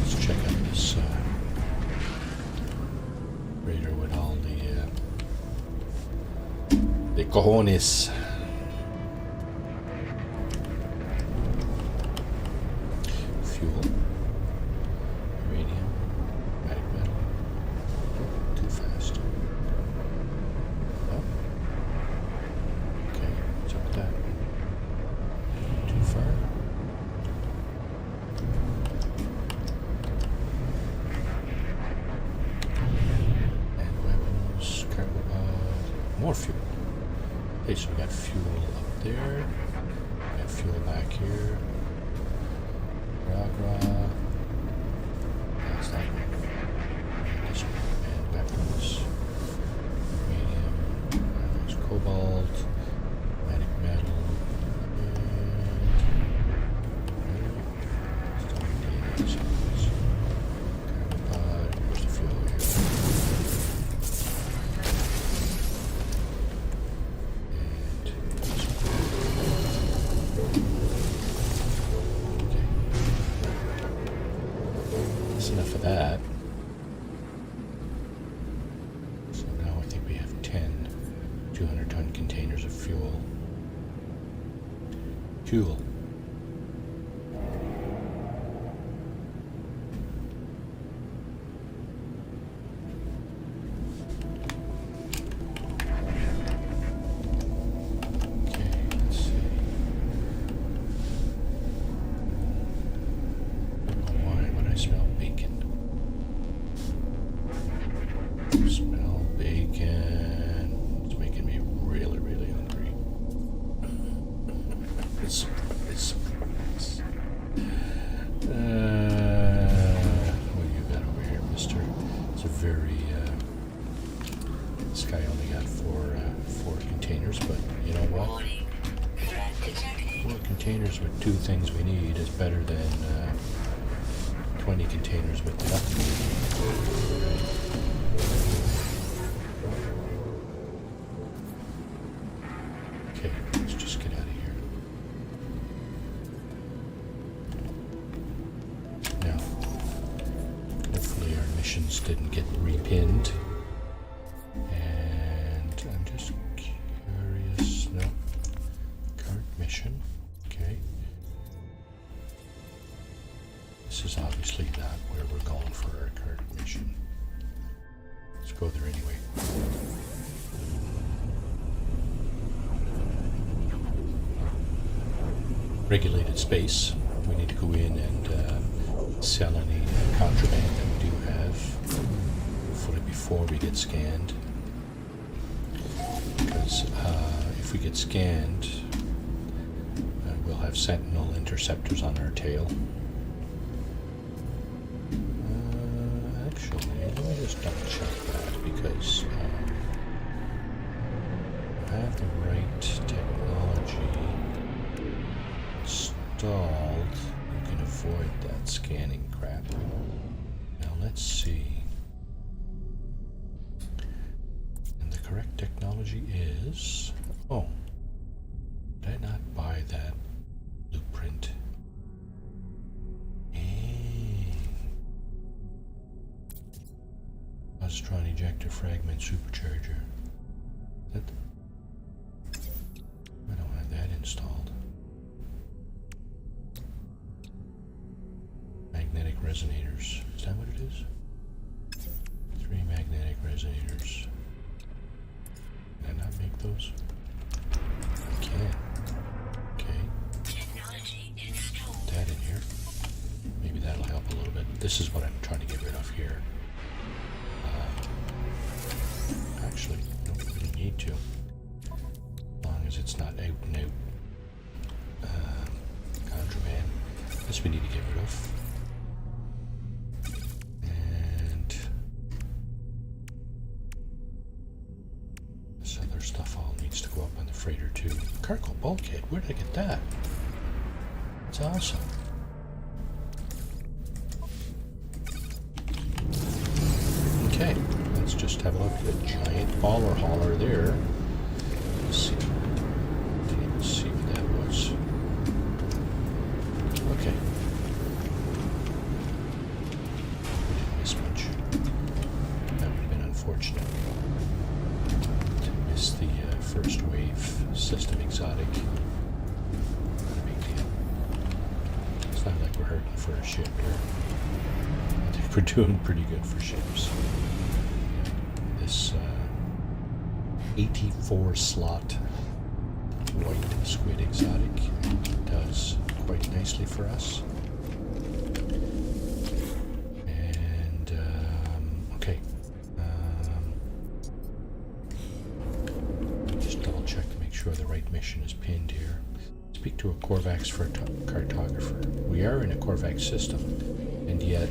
Let's check out this raider with all the cojones. Fuel. Uranium. Magic metal. Too fast. Oh. Okay, what's up with that? Too far? And weapons, cargo pod. More fuel. Okay, so we got fuel up there. We got fuel back here. Ragra. That's that one. This one. And weapons. Uranium. There's cobalt. Magic metal. And cargo pod. Where's the fuel here? Enough of that. So now I think we have 10 200-ton containers of fuel. Fuel. Okay, let's see. Why would I smell bacon? Smell bacon. It's making me really, really hungry. It's what do you got over here, mister? It's a very this guy only got four containers, but you know what? Warning. Threat detected. 4 containers with 2 things we need is better than 20 containers with nothing. Okay, let's just get out of here. Now, hopefully our missions didn't get repinned. And I'm just curious. No. Cart mission. Okay. This is obviously not where we're going for our cart mission. Let's go there anyway. Regulated space. We need to go in and sell any contraband that we do have, hopefully before we get scanned. Because if we get scanned, we'll have Sentinel interceptors on our tail. Actually, let me just double check that because I have the right technology installed. You can avoid that scanning crap. Now let's see. technology is... Oh. Did I not buy that blueprint? Positron ejector fragment supercharger. That... I don't have that installed. Magnetic resonators. Is that what it is? 3 magnetic resonators. Can I not make those? I can. Okay. Put that in here. Maybe that'll help a little bit. This is what I'm trying to get rid of here. Actually, don't really need to. As long as it's not out and out. Contraband. This we need to get rid of. And this other stuff all needs to go up on the freighter too. Cargo bulkhead, where did I get that? That's awesome. Okay, let's just have a look at a giant baller hauler there. Let's see. Didn't even see what that was. Okay. We didn't miss much. That would have been unfortunate to miss the first wave system exotic. Not a big deal. It's not like we're hurting for a ship here. I think we're doing pretty good for ships. This 84 slot white squid exotic does quite nicely for us. And okay, just double check to make sure the right mission is pinned here. Speak to a Corvax for a cartographer. We are in a Corvax system, and yet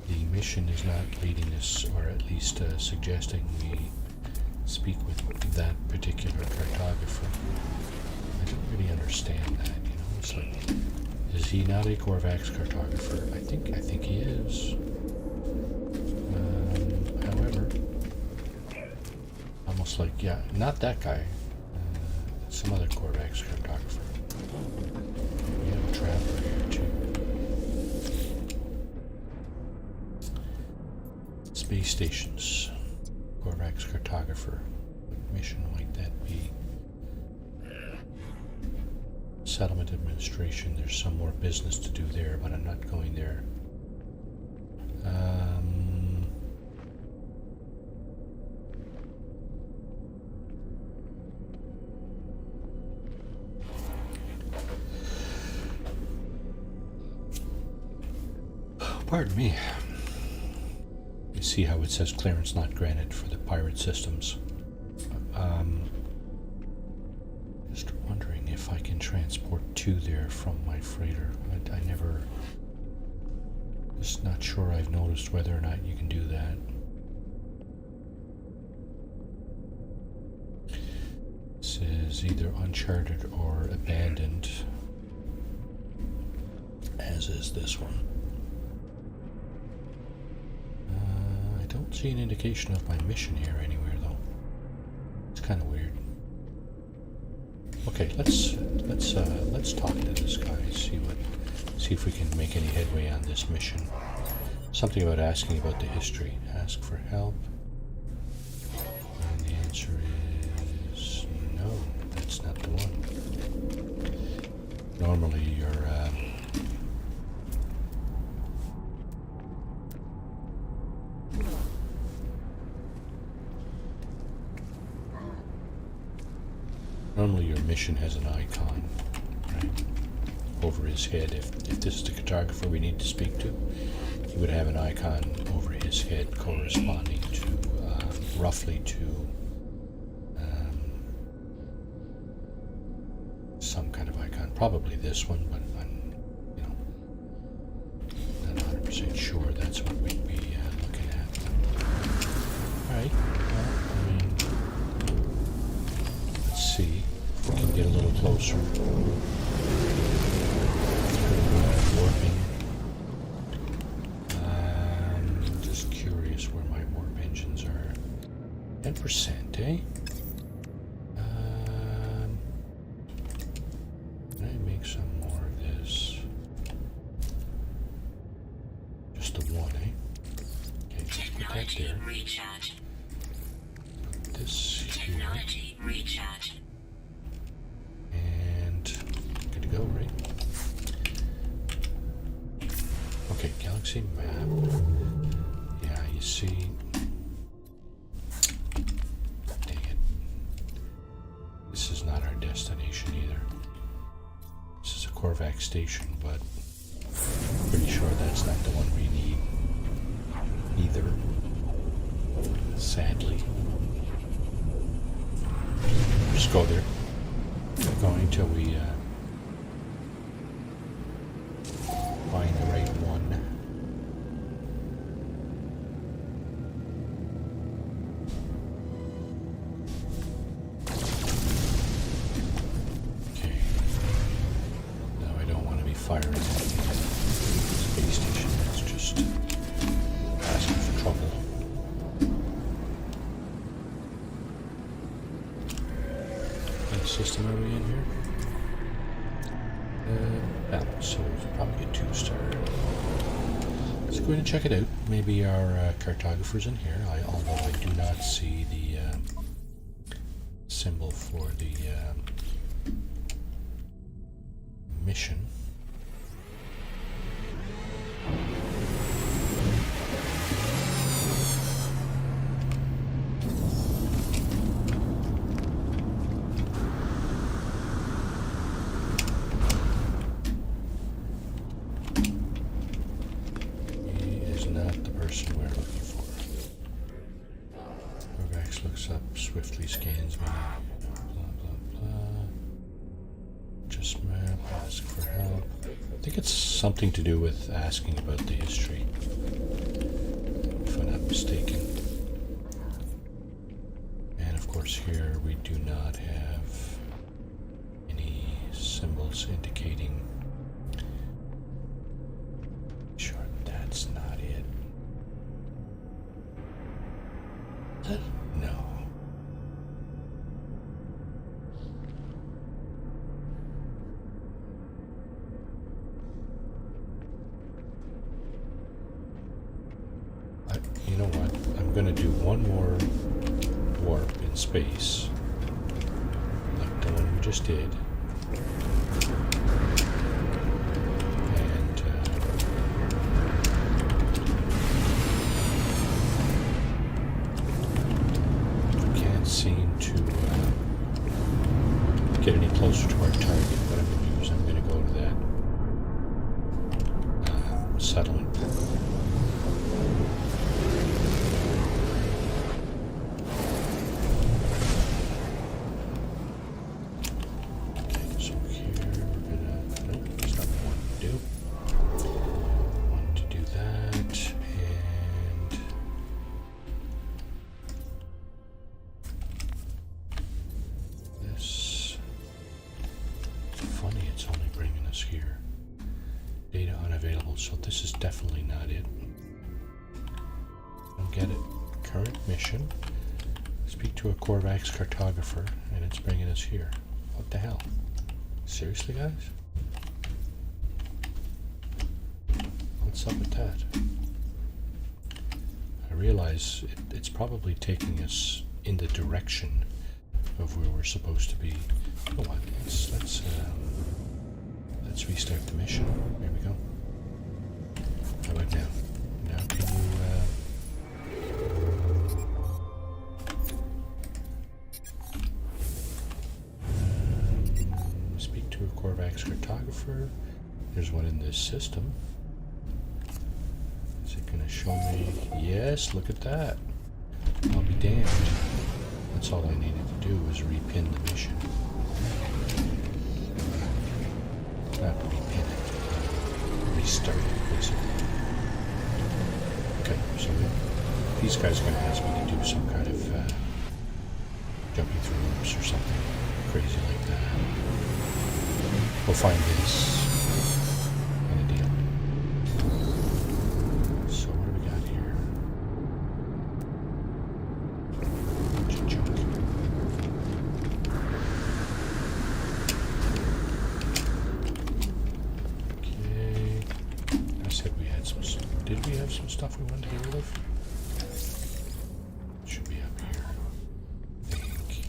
the mission is not leading us, or at least suggesting we speak with that particular cartographer. I don't really understand that, you know. It's like, is he not a Corvax cartographer? I think he is. However, almost like, yeah, not that guy. Some other Corvax cartographer. We have a traveler here too. Space stations. Corvax cartographer. What mission might that be? Settlement administration. There's some more business to do there, but I'm not going there. Pardon me. You see how it says clearance not granted for the pirate systems. Just wondering if I can transport 2 there from my freighter. I never... Just not sure I've noticed whether or not you can do that. This is either uncharted or abandoned, as is this one. I don't see an indication of my mission here anywhere, though. It's kind of weird. Okay, let's talk to this guy. See if we can make any headway on this mission. Something about asking about the history. Ask for help. And the answer is no. That's not the one. Normally, you're normally your mission has an icon, right, over his head. If this is the cartographer we need to speak to, he would have an icon over his head corresponding to, roughly to some kind of icon. Probably this one, but I'm, you know, not 100% sure that's what we'd be looking at. Alright, well, I mean, let's see if we can get a little closer. Warping. I'm just curious where my warp engines are. 10%, eh? Can I make some more of this? Just the one, eh? Okay, so put that there. Recharge. Put this here. Technology recharge. And good to go, right? Okay, galaxy map. Yeah, you see. Dang it. This is not our destination either. This is a Korvax station, but pretty sure that's not the one we need either. Sadly. Just go there. Keep going until we find the right one. Okay. No, I don't want to be firing at the space station. That's just asking for trouble. What system are we in here? Balance, so it's probably a 2-star. Let's go in and check it out. Maybe our cartographer's in here, although I do not see the symbol for the mission. We're looking for. Korvax looks up, swiftly scans me. Blah blah blah. Just map, ask for help. I think it's something to do with asking about the history, if I'm not mistaken. And of course here we do not have any symbols indicating. Sure, that's not it. No. You know what? I'm going to do one more warp in space, like the one we just did. Seem to get any closer to our target. What I'm going to do is I'm going to go to that settlement. Okay, so here we're going to... Nope, that's not what I want to do. I want to do that, and... Funny, it's only bringing us here. Data unavailable, so this is definitely not it. Don't get it. Current mission. Speak to a Korvax cartographer, and it's bringing us here. What the hell? Seriously, guys? What's up with that? I realize it's probably taking us in the direction of where we're supposed to be. You know what? Let's restart the mission. Here we go. How about now? Now can you speak to a Korvax cartographer? There's one in this system. Is it going to show me? Yes, look at that. I'll be damned. That's all I needed to do was repin the mission. Not repin it. Restart it, basically. Okay, so these guys are going to ask me to do some kind of jumping through loops or something crazy like that. We'll find this kind of deal. So what do we got here? Did we have some stuff we wanted to get rid of? Should be up here. I think.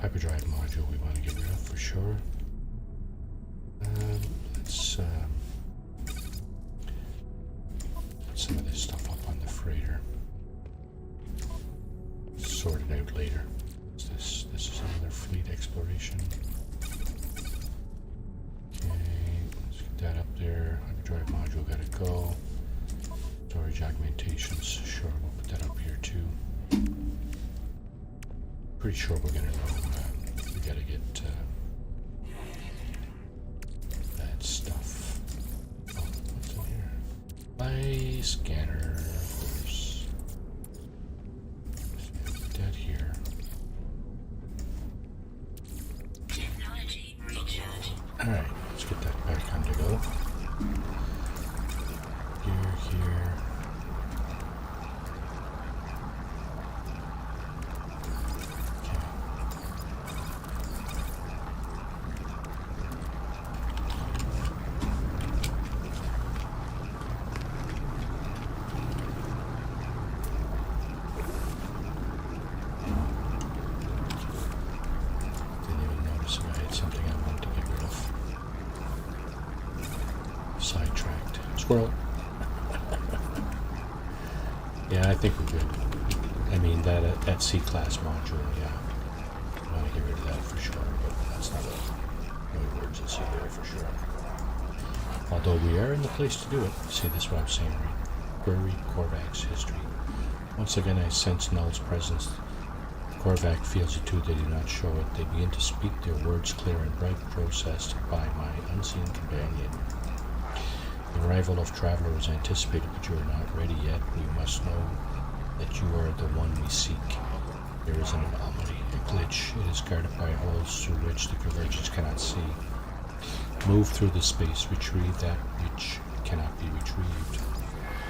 Hyperdrive module we want to get rid of for sure. Let's put some of this stuff up on the freighter. Sort it out later. This is another fleet exploration. Okay, let's get that up there. Hyperdrive module gotta go. Storage augmentations, sure, we'll put that up here too. Pretty sure we're gonna know we gotta get that stuff. Oh, what's in here? My scanner, of course. Put that here. Technology recharging. Alright, let's get that back on to go. Here. Didn't even notice if I had something I wanted to get rid of. Sidetracked. Squirrel. Yeah, I think we're good. I mean, that C-class module, yeah. I want to get rid of that for sure, but that's not a emergency there for sure. Although we are in the place to do it. See, this is what I'm saying, right? Query Korvac's history. Once again, I sense Null's presence. Korvac feels it too. They do not show it. They begin to speak their words clear and bright, processed by my unseen companion. The arrival of Traveler is anticipated, but you are not ready yet. We must know that you are the one we seek. There is an anomaly, a glitch. It is guarded by holes through which the Convergence cannot see. Move through the space, retrieve that which cannot be retrieved.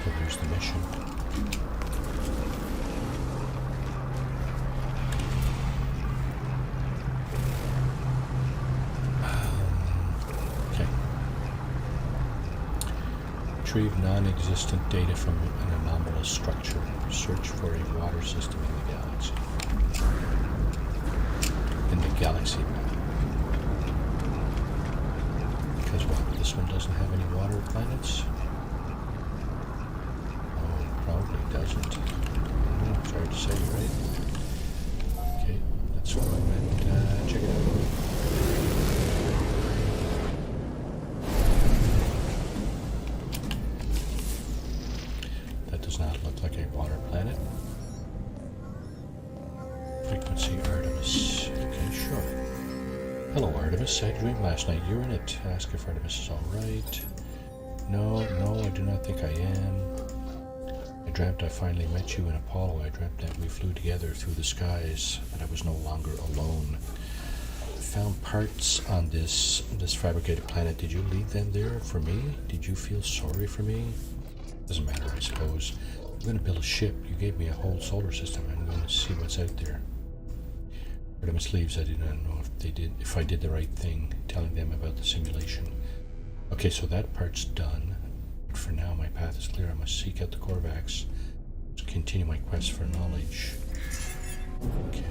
So here's the mission. Retrieve non-existent data from an anomalous structure. Search for a water system in the galaxy. In the galaxy map. Because what? This one doesn't have any water planets? Oh, it probably doesn't. Oh, it's hard to say, right? Okay, let's go and check it out. Does not look like a water planet. Frequency Artemis. Okay, sure. Hello, Artemis. I had a dream last night. You're in it. Ask if Artemis is alright. No, I do not think I am. I dreamt I finally met you in Apollo. I dreamt that we flew together through the skies, that I was no longer alone. I found parts on this fabricated planet. Did you leave them there for me? Did you feel sorry for me? Doesn't matter, I suppose. I'm going to build a ship. You gave me a whole solar system. I'm going to see what's out there. Artemis leaves. I do not know if I did the right thing, telling them about the simulation. Okay, so that part's done. But for now, my path is clear. I must seek out the Korvacs to continue my quest for knowledge. Okay.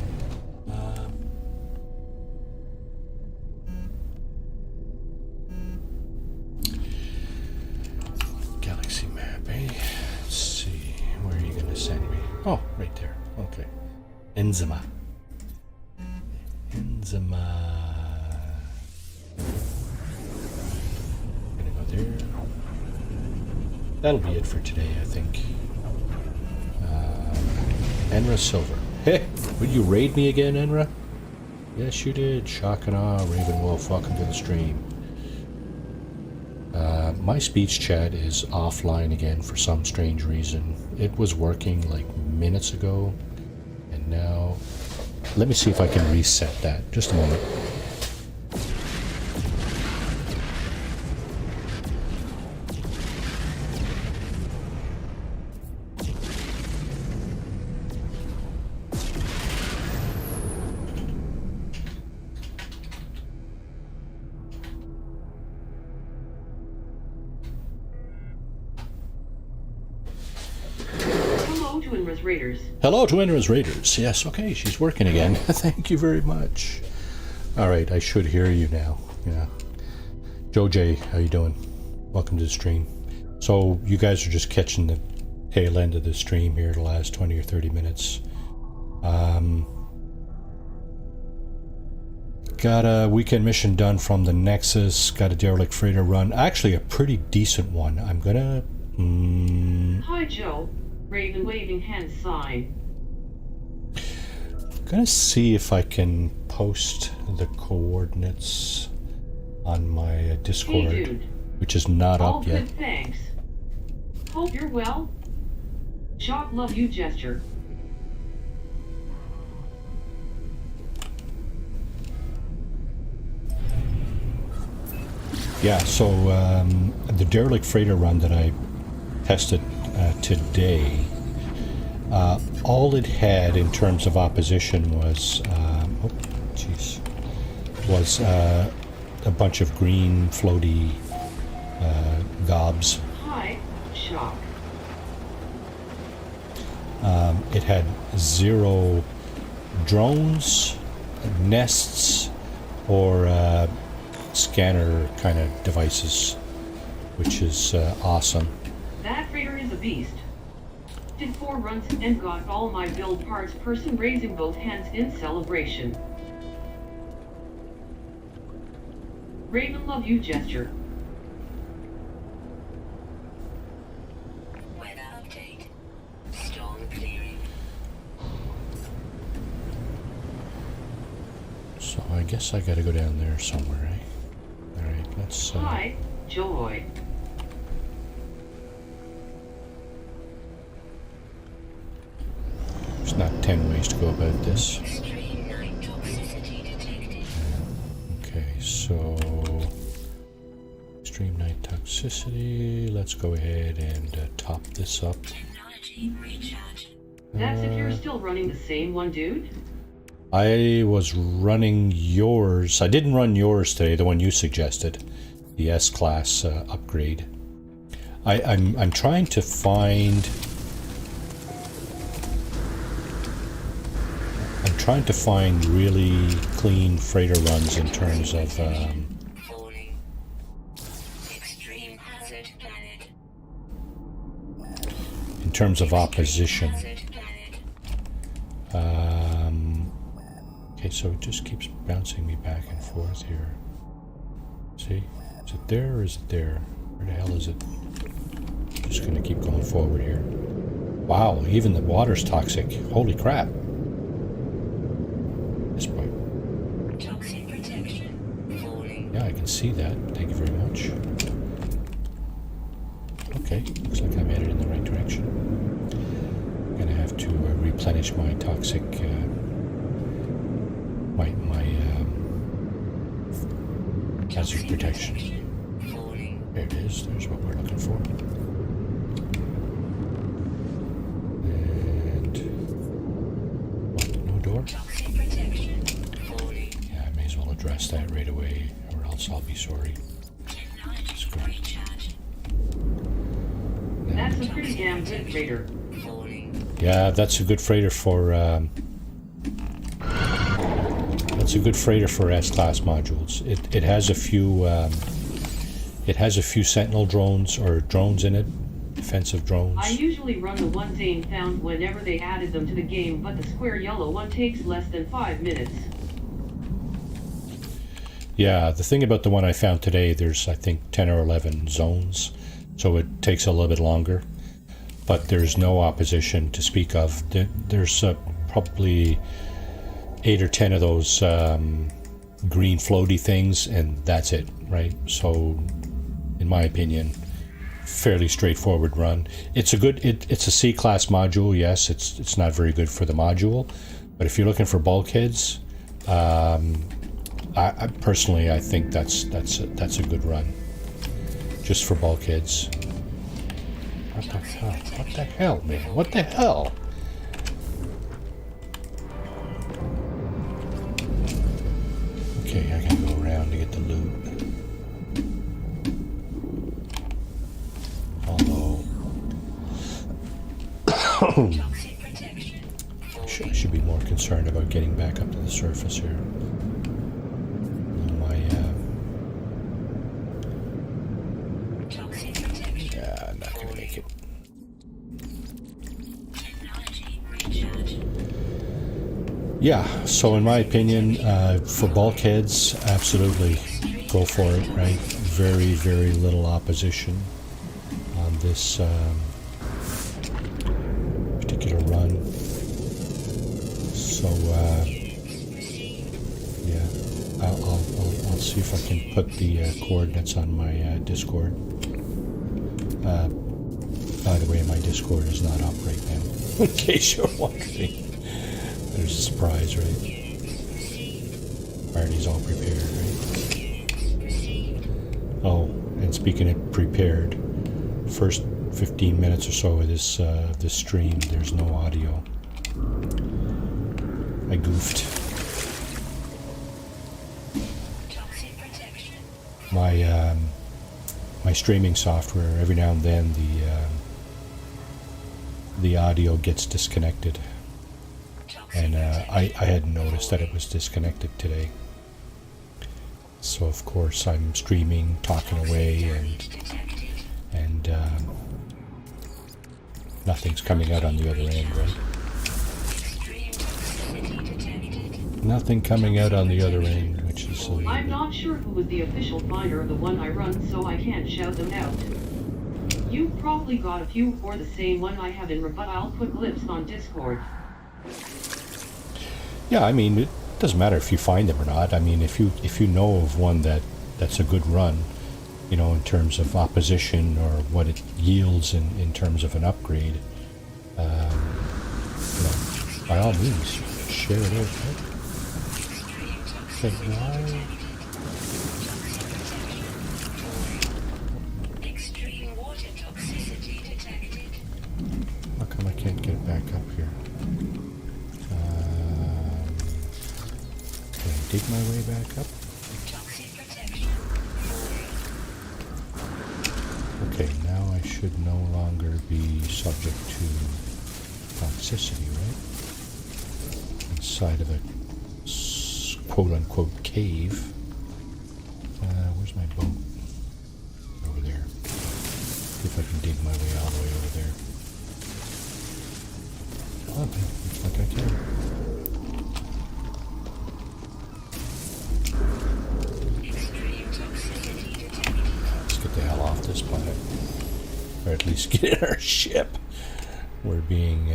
Galaxy map, eh? Let's see. Where are you going to send me? Oh, right there. Okay. Enzima. Gonna go there. That'll be it for today, I think. Enra Silver. Hey, would you raid me again, Enra? Yes, you did. Shock and awe, Ravenwolf. Welcome to the stream. My speech chat is offline again for some strange reason. It was working like minutes ago, and now let me see if I can reset that. Just a moment. Twin Res Raiders. Hello, Twin Res Raiders. Yes, okay, she's working again. Thank you very much. All right, I should hear you now. Yeah. Joe J, how you doing? Welcome to the stream. So you guys are just catching the tail end of the stream here, the last 20 or 30 minutes. Got a weekend mission done from the Nexus. Got a derelict freighter run. Actually, a pretty decent one. I'm gonna... Hi, Joe. Raven waving hand sign. Gonna see if I can post the coordinates on my Discord, Hey, dude. which is not All up yet. good, thanks. Hope you're well. Shock love you gesture. Yeah, so the derelict freighter run that I tested today, all it had in terms of opposition was, was a bunch of green floaty gobs. Hi, Shock. It had 0 drones, nests, or scanner kind of devices, which is awesome. That freighter is a beast. Did 4 runs and got all my build parts. Person raising both hands in celebration. Raven love you gesture. Weather update. Storm clearing. So I guess I gotta go down there somewhere, eh? Alright, let's... Hi, Joy. There's not 10 ways to go about this. Extreme night toxicity detected. Okay, so... Extreme night toxicity. Let's go ahead and top this up. Technology recharge. That's if you're still running the same one, dude? I was running yours. I didn't run yours today, the one you suggested. The S-Class upgrade. I'm trying to find... I'm trying to find really clean freighter runs in terms of... Falling. Extreme hazard planet. in terms of opposition. Hazard planet. Okay, so it just keeps bouncing me back and forth here. See? Is it there or is it there? Where the hell is it? Just gonna keep going forward here. Wow, even the water's toxic. Holy crap. This way. Toxic protection. Falling. Yeah, I can see that. Thank you very much. Okay, looks like I'm headed in the right direction. I'm gonna have to replenish my toxic, hazard protection. Falling. There it is. There's what we're looking for. And what? No door? Toxic protection. Falling. Yeah, I may as well address that right away, or else I'll be sorry. Technology good. recharge. That's a pretty damn good freighter. Falling. Yeah, that's a good freighter for. That's a good freighter for S-Class modules. It has a few. It has a few Sentinel drones or drones in it, defensive drones. I usually run the ones Zane found whenever they added them to the game, but the square yellow one takes less than 5 minutes. Yeah, the thing about the one I found today, there's I think 10 or 11 zones, so it takes a little bit longer. But there's no opposition to speak of. There's probably 8 or 10 of those green floaty things, and that's it, right? So, in my opinion, fairly straightforward run. It's a good. It's a C-class module. Yes, it's not very good for the module, but if you're looking for bulkheads, I personally I think that's a good run, just for bulkheads. What the hell? What the hell, man? What the hell? Okay, I gotta go around to get the loot. Although... Toxic should be more concerned about getting back up to the surface here. My Toxic protection. yeah, I'm not gonna make it. Technology recharge. Yeah, so in my opinion, for bulkheads, absolutely go for it, right? Very, very little opposition on this particular run. So, yeah, I'll see if I can put the coordinates on my Discord. By the way, my Discord is not up right now, in case you're wondering. There's a surprise, right? Marty's all prepared, right? Oh, and speaking of prepared, first 15 minutes or so of this stream, there's no audio. I goofed. Toxic protection. My streaming software, every now and then the audio gets disconnected. And I hadn't noticed that it was disconnected today. So of course I'm streaming, talking away, and nothing's coming out on the other end, right? Extreme toxicity detected. Nothing coming out on the other end, which is a little I'm bit... not sure who was the official finder of the one I run, so I can't shout them out. You probably got a few for the same one I have in, but I'll put clips on Discord. Yeah, I mean, it doesn't matter if you find them or not. I mean, if you know of one that's a good run, you know, in terms of opposition or what it yields in terms of an upgrade, you know, by all means, share it out. Right? Okay, why? Extreme water toxicity detected. How come I can't get it back up here? Can I dig my way back up? Toxic protection. Okay, now I should no longer be subject to toxicity, right? Inside of a quote-unquote cave. Where's my boat? Over there. See if I can dig my way all the way over there. Oh, looks like I can. Extreme toxicity detected. Let's get the hell off this planet. Or at least get in our ship. We're being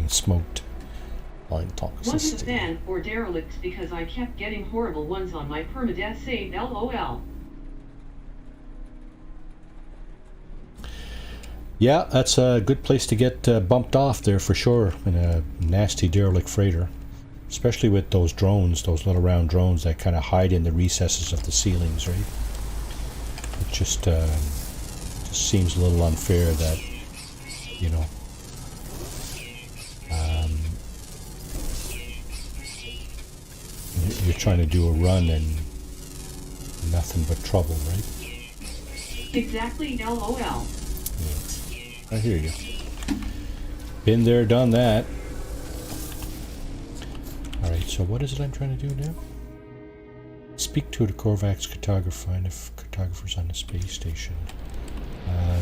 smoked by Wasn't a toxicity. fan for derelicts because I kept getting horrible ones on my permadeath save, lol. Yeah, that's a good place to get bumped off there for sure in a nasty derelict freighter. Especially with those drones, those little round drones that kind of hide in the recesses of the ceilings, right? It just seems a little unfair that, you know, you're trying to do a run and nothing but trouble, right? Exactly, lol. Yeah. I hear you. Been there, done that. Alright, so what is it I'm trying to do now? Speak to the Korvax cartographer, find if cartographer's on the space station.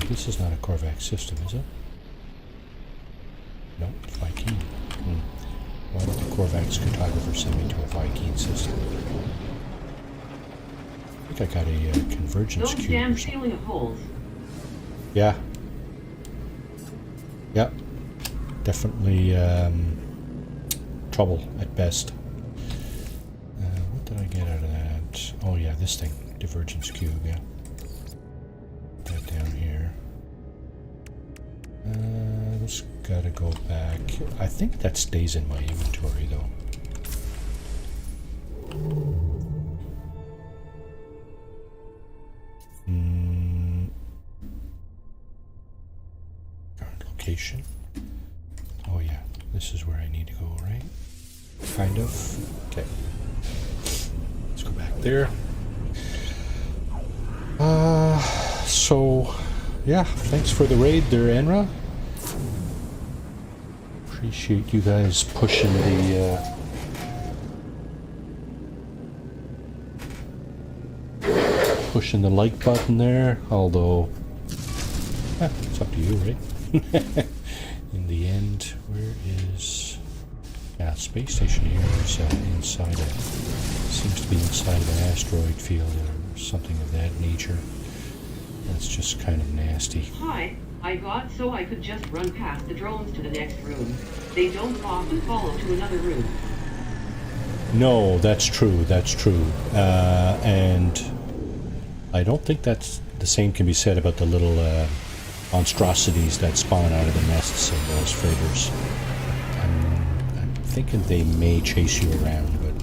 This is not a Korvax system, is it? No, it's Viking. Why did the Korvax cartographer send me to a Viking system? I think I got a convergence Those cube damn or something. ceiling of holes. Yeah. Yep. Definitely trouble at best. What did I get out of that? Oh yeah, this thing. Divergence cube, yeah. Put that down here. Just gotta go back. I think that stays in my inventory though. Current location. Oh yeah, this is where I need to go, right? Kind of. Okay. Let's go back there. So yeah, thanks for the raid there, Enra. Appreciate you guys pushing the like button there, although it's up to you, right? In the end, where is... Yeah, space station here is inside seems to be inside of an asteroid field or something of that nature. That's just kind of nasty. Hi, I got so I could just run past the drones to the next room. They don't often follow to another room. No, that's true, that's true. And I don't think that's the same can be said about the little monstrosities that spawn out of the nests of those freighters. I'm thinking they may chase you around, but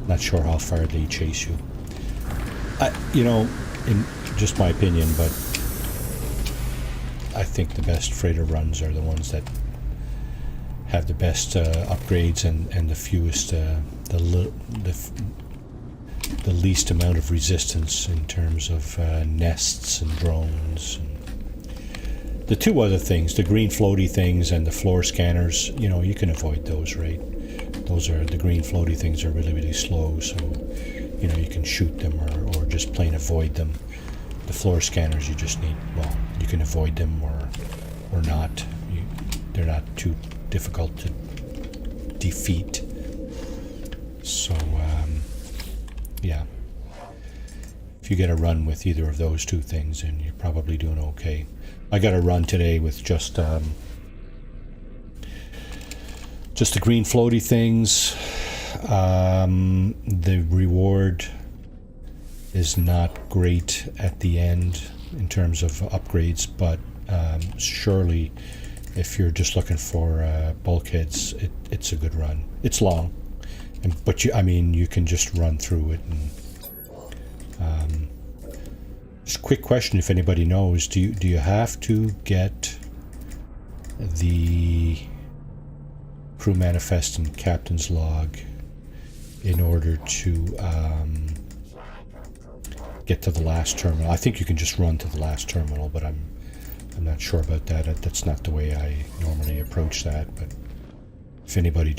not sure how far they chase you. You know, in just my opinion, but I think the best freighter runs are the ones that have the best upgrades and the fewest, the least amount of resistance in terms of nests and drones. And the two other things, the green floaty things and the floor scanners, you know, you can avoid those, right? Those are, the green floaty things are really, really slow, so, you know, you can shoot them or just plain avoid them. The floor scanners, you just need, well, you can avoid them or not. They're not too difficult to defeat. So, yeah. If you get a run with either of those two things, then you're probably doing okay. I got a run today with just the green floaty things. The reward is not great at the end in terms of upgrades, but surely if you're just looking for bulkheads, it's a good run. It's long, but you can just run through it. And just a quick question, if anybody knows, do you have to get the crew manifest and captain's log in order to get to the last terminal? I think you can just run to the last terminal, but I'm not sure about that. That's not the way I normally approach that. But if anybody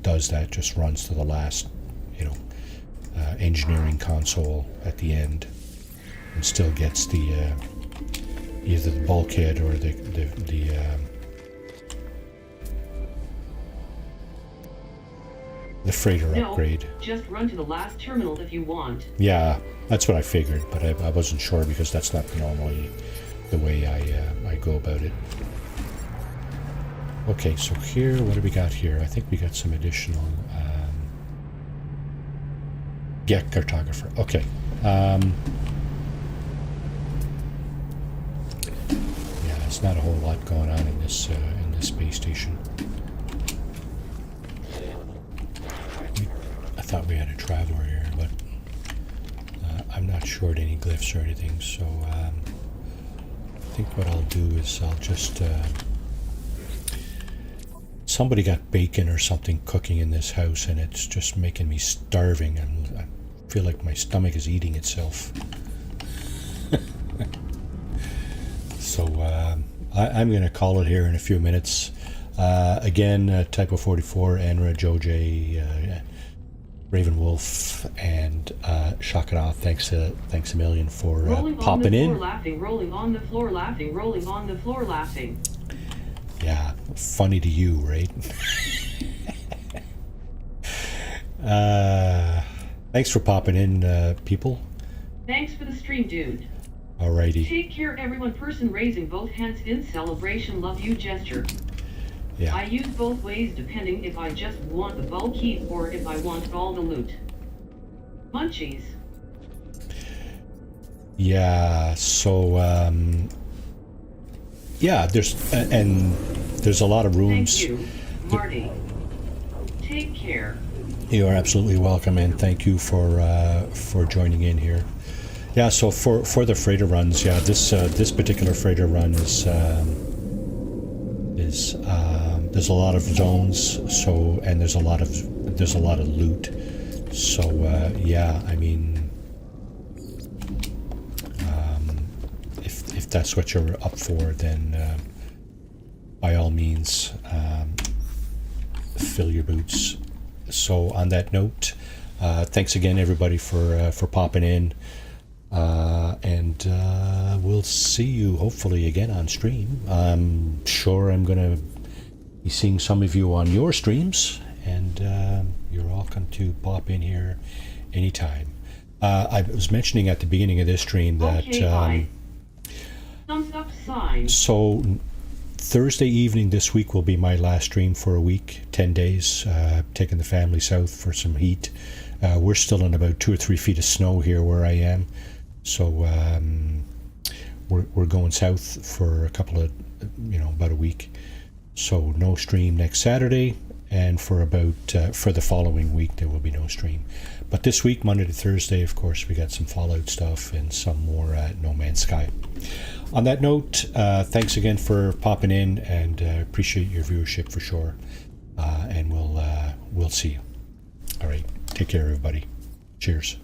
does that, just runs to the last, engineering console at the end, and still gets the either the bulkhead or the freighter upgrade. Just run to the last terminal if you want. Yeah, that's what I figured, but I wasn't sure because that's not normally the way I go about it. Okay, so here, what do we got here? I think we got some additional... Get cartographer. Okay. Yeah, there's not a whole lot going on in this space station. I thought we had a traveler here, but I'm not short any glyphs or anything, so I think what I'll do is I'll just... somebody got bacon or something cooking in this house, and it's just making me starving, and I feel like my stomach is eating itself. So I'm going to call it here in a few minutes. Again, Typo 44, Anra, Joj, Raven Wolf, and Shakana, thanks a million for popping in. Rolling on the floor laughing, rolling on the floor laughing. Yeah, funny to you, right? Thanks for popping in, people. Thanks for the stream, dude. Alrighty. Take care, everyone. Person raising both hands in celebration. Love you gesture. Yeah. I use both ways depending if I just want the bulk heap or if I want all the loot. Munchies. Yeah, so yeah, there's a lot of rooms. Thank you, Marty. Take care. You are absolutely welcome, and thank you for joining in here. Yeah, so for the freighter runs, yeah, this particular freighter run is there's a lot of zones, so, and there's a lot of loot, so yeah, I mean, if that's what you're up for, then by all means, fill your boots. So on that note, thanks again everybody for popping in, and we'll see you hopefully again on stream. I'm sure I'm gonna be seeing some of you on your streams, and you're welcome to pop in here anytime. I was mentioning at the beginning of this stream that Okay, bye. Thumbs up sign. so Thursday evening this week will be my last stream for a week, 10 days, taking the family south for some heat. We're still in about 2 or 3 feet of snow here where I am, so we're going south for a couple of, about a week. So no stream next Saturday, and for the following week there will be no stream. But this week, Monday to Thursday, of course, we got some Fallout stuff and some more No Man's Sky. On that note, thanks again for popping in, and appreciate your viewership for sure. And we'll see you. All right, take care, everybody. Cheers.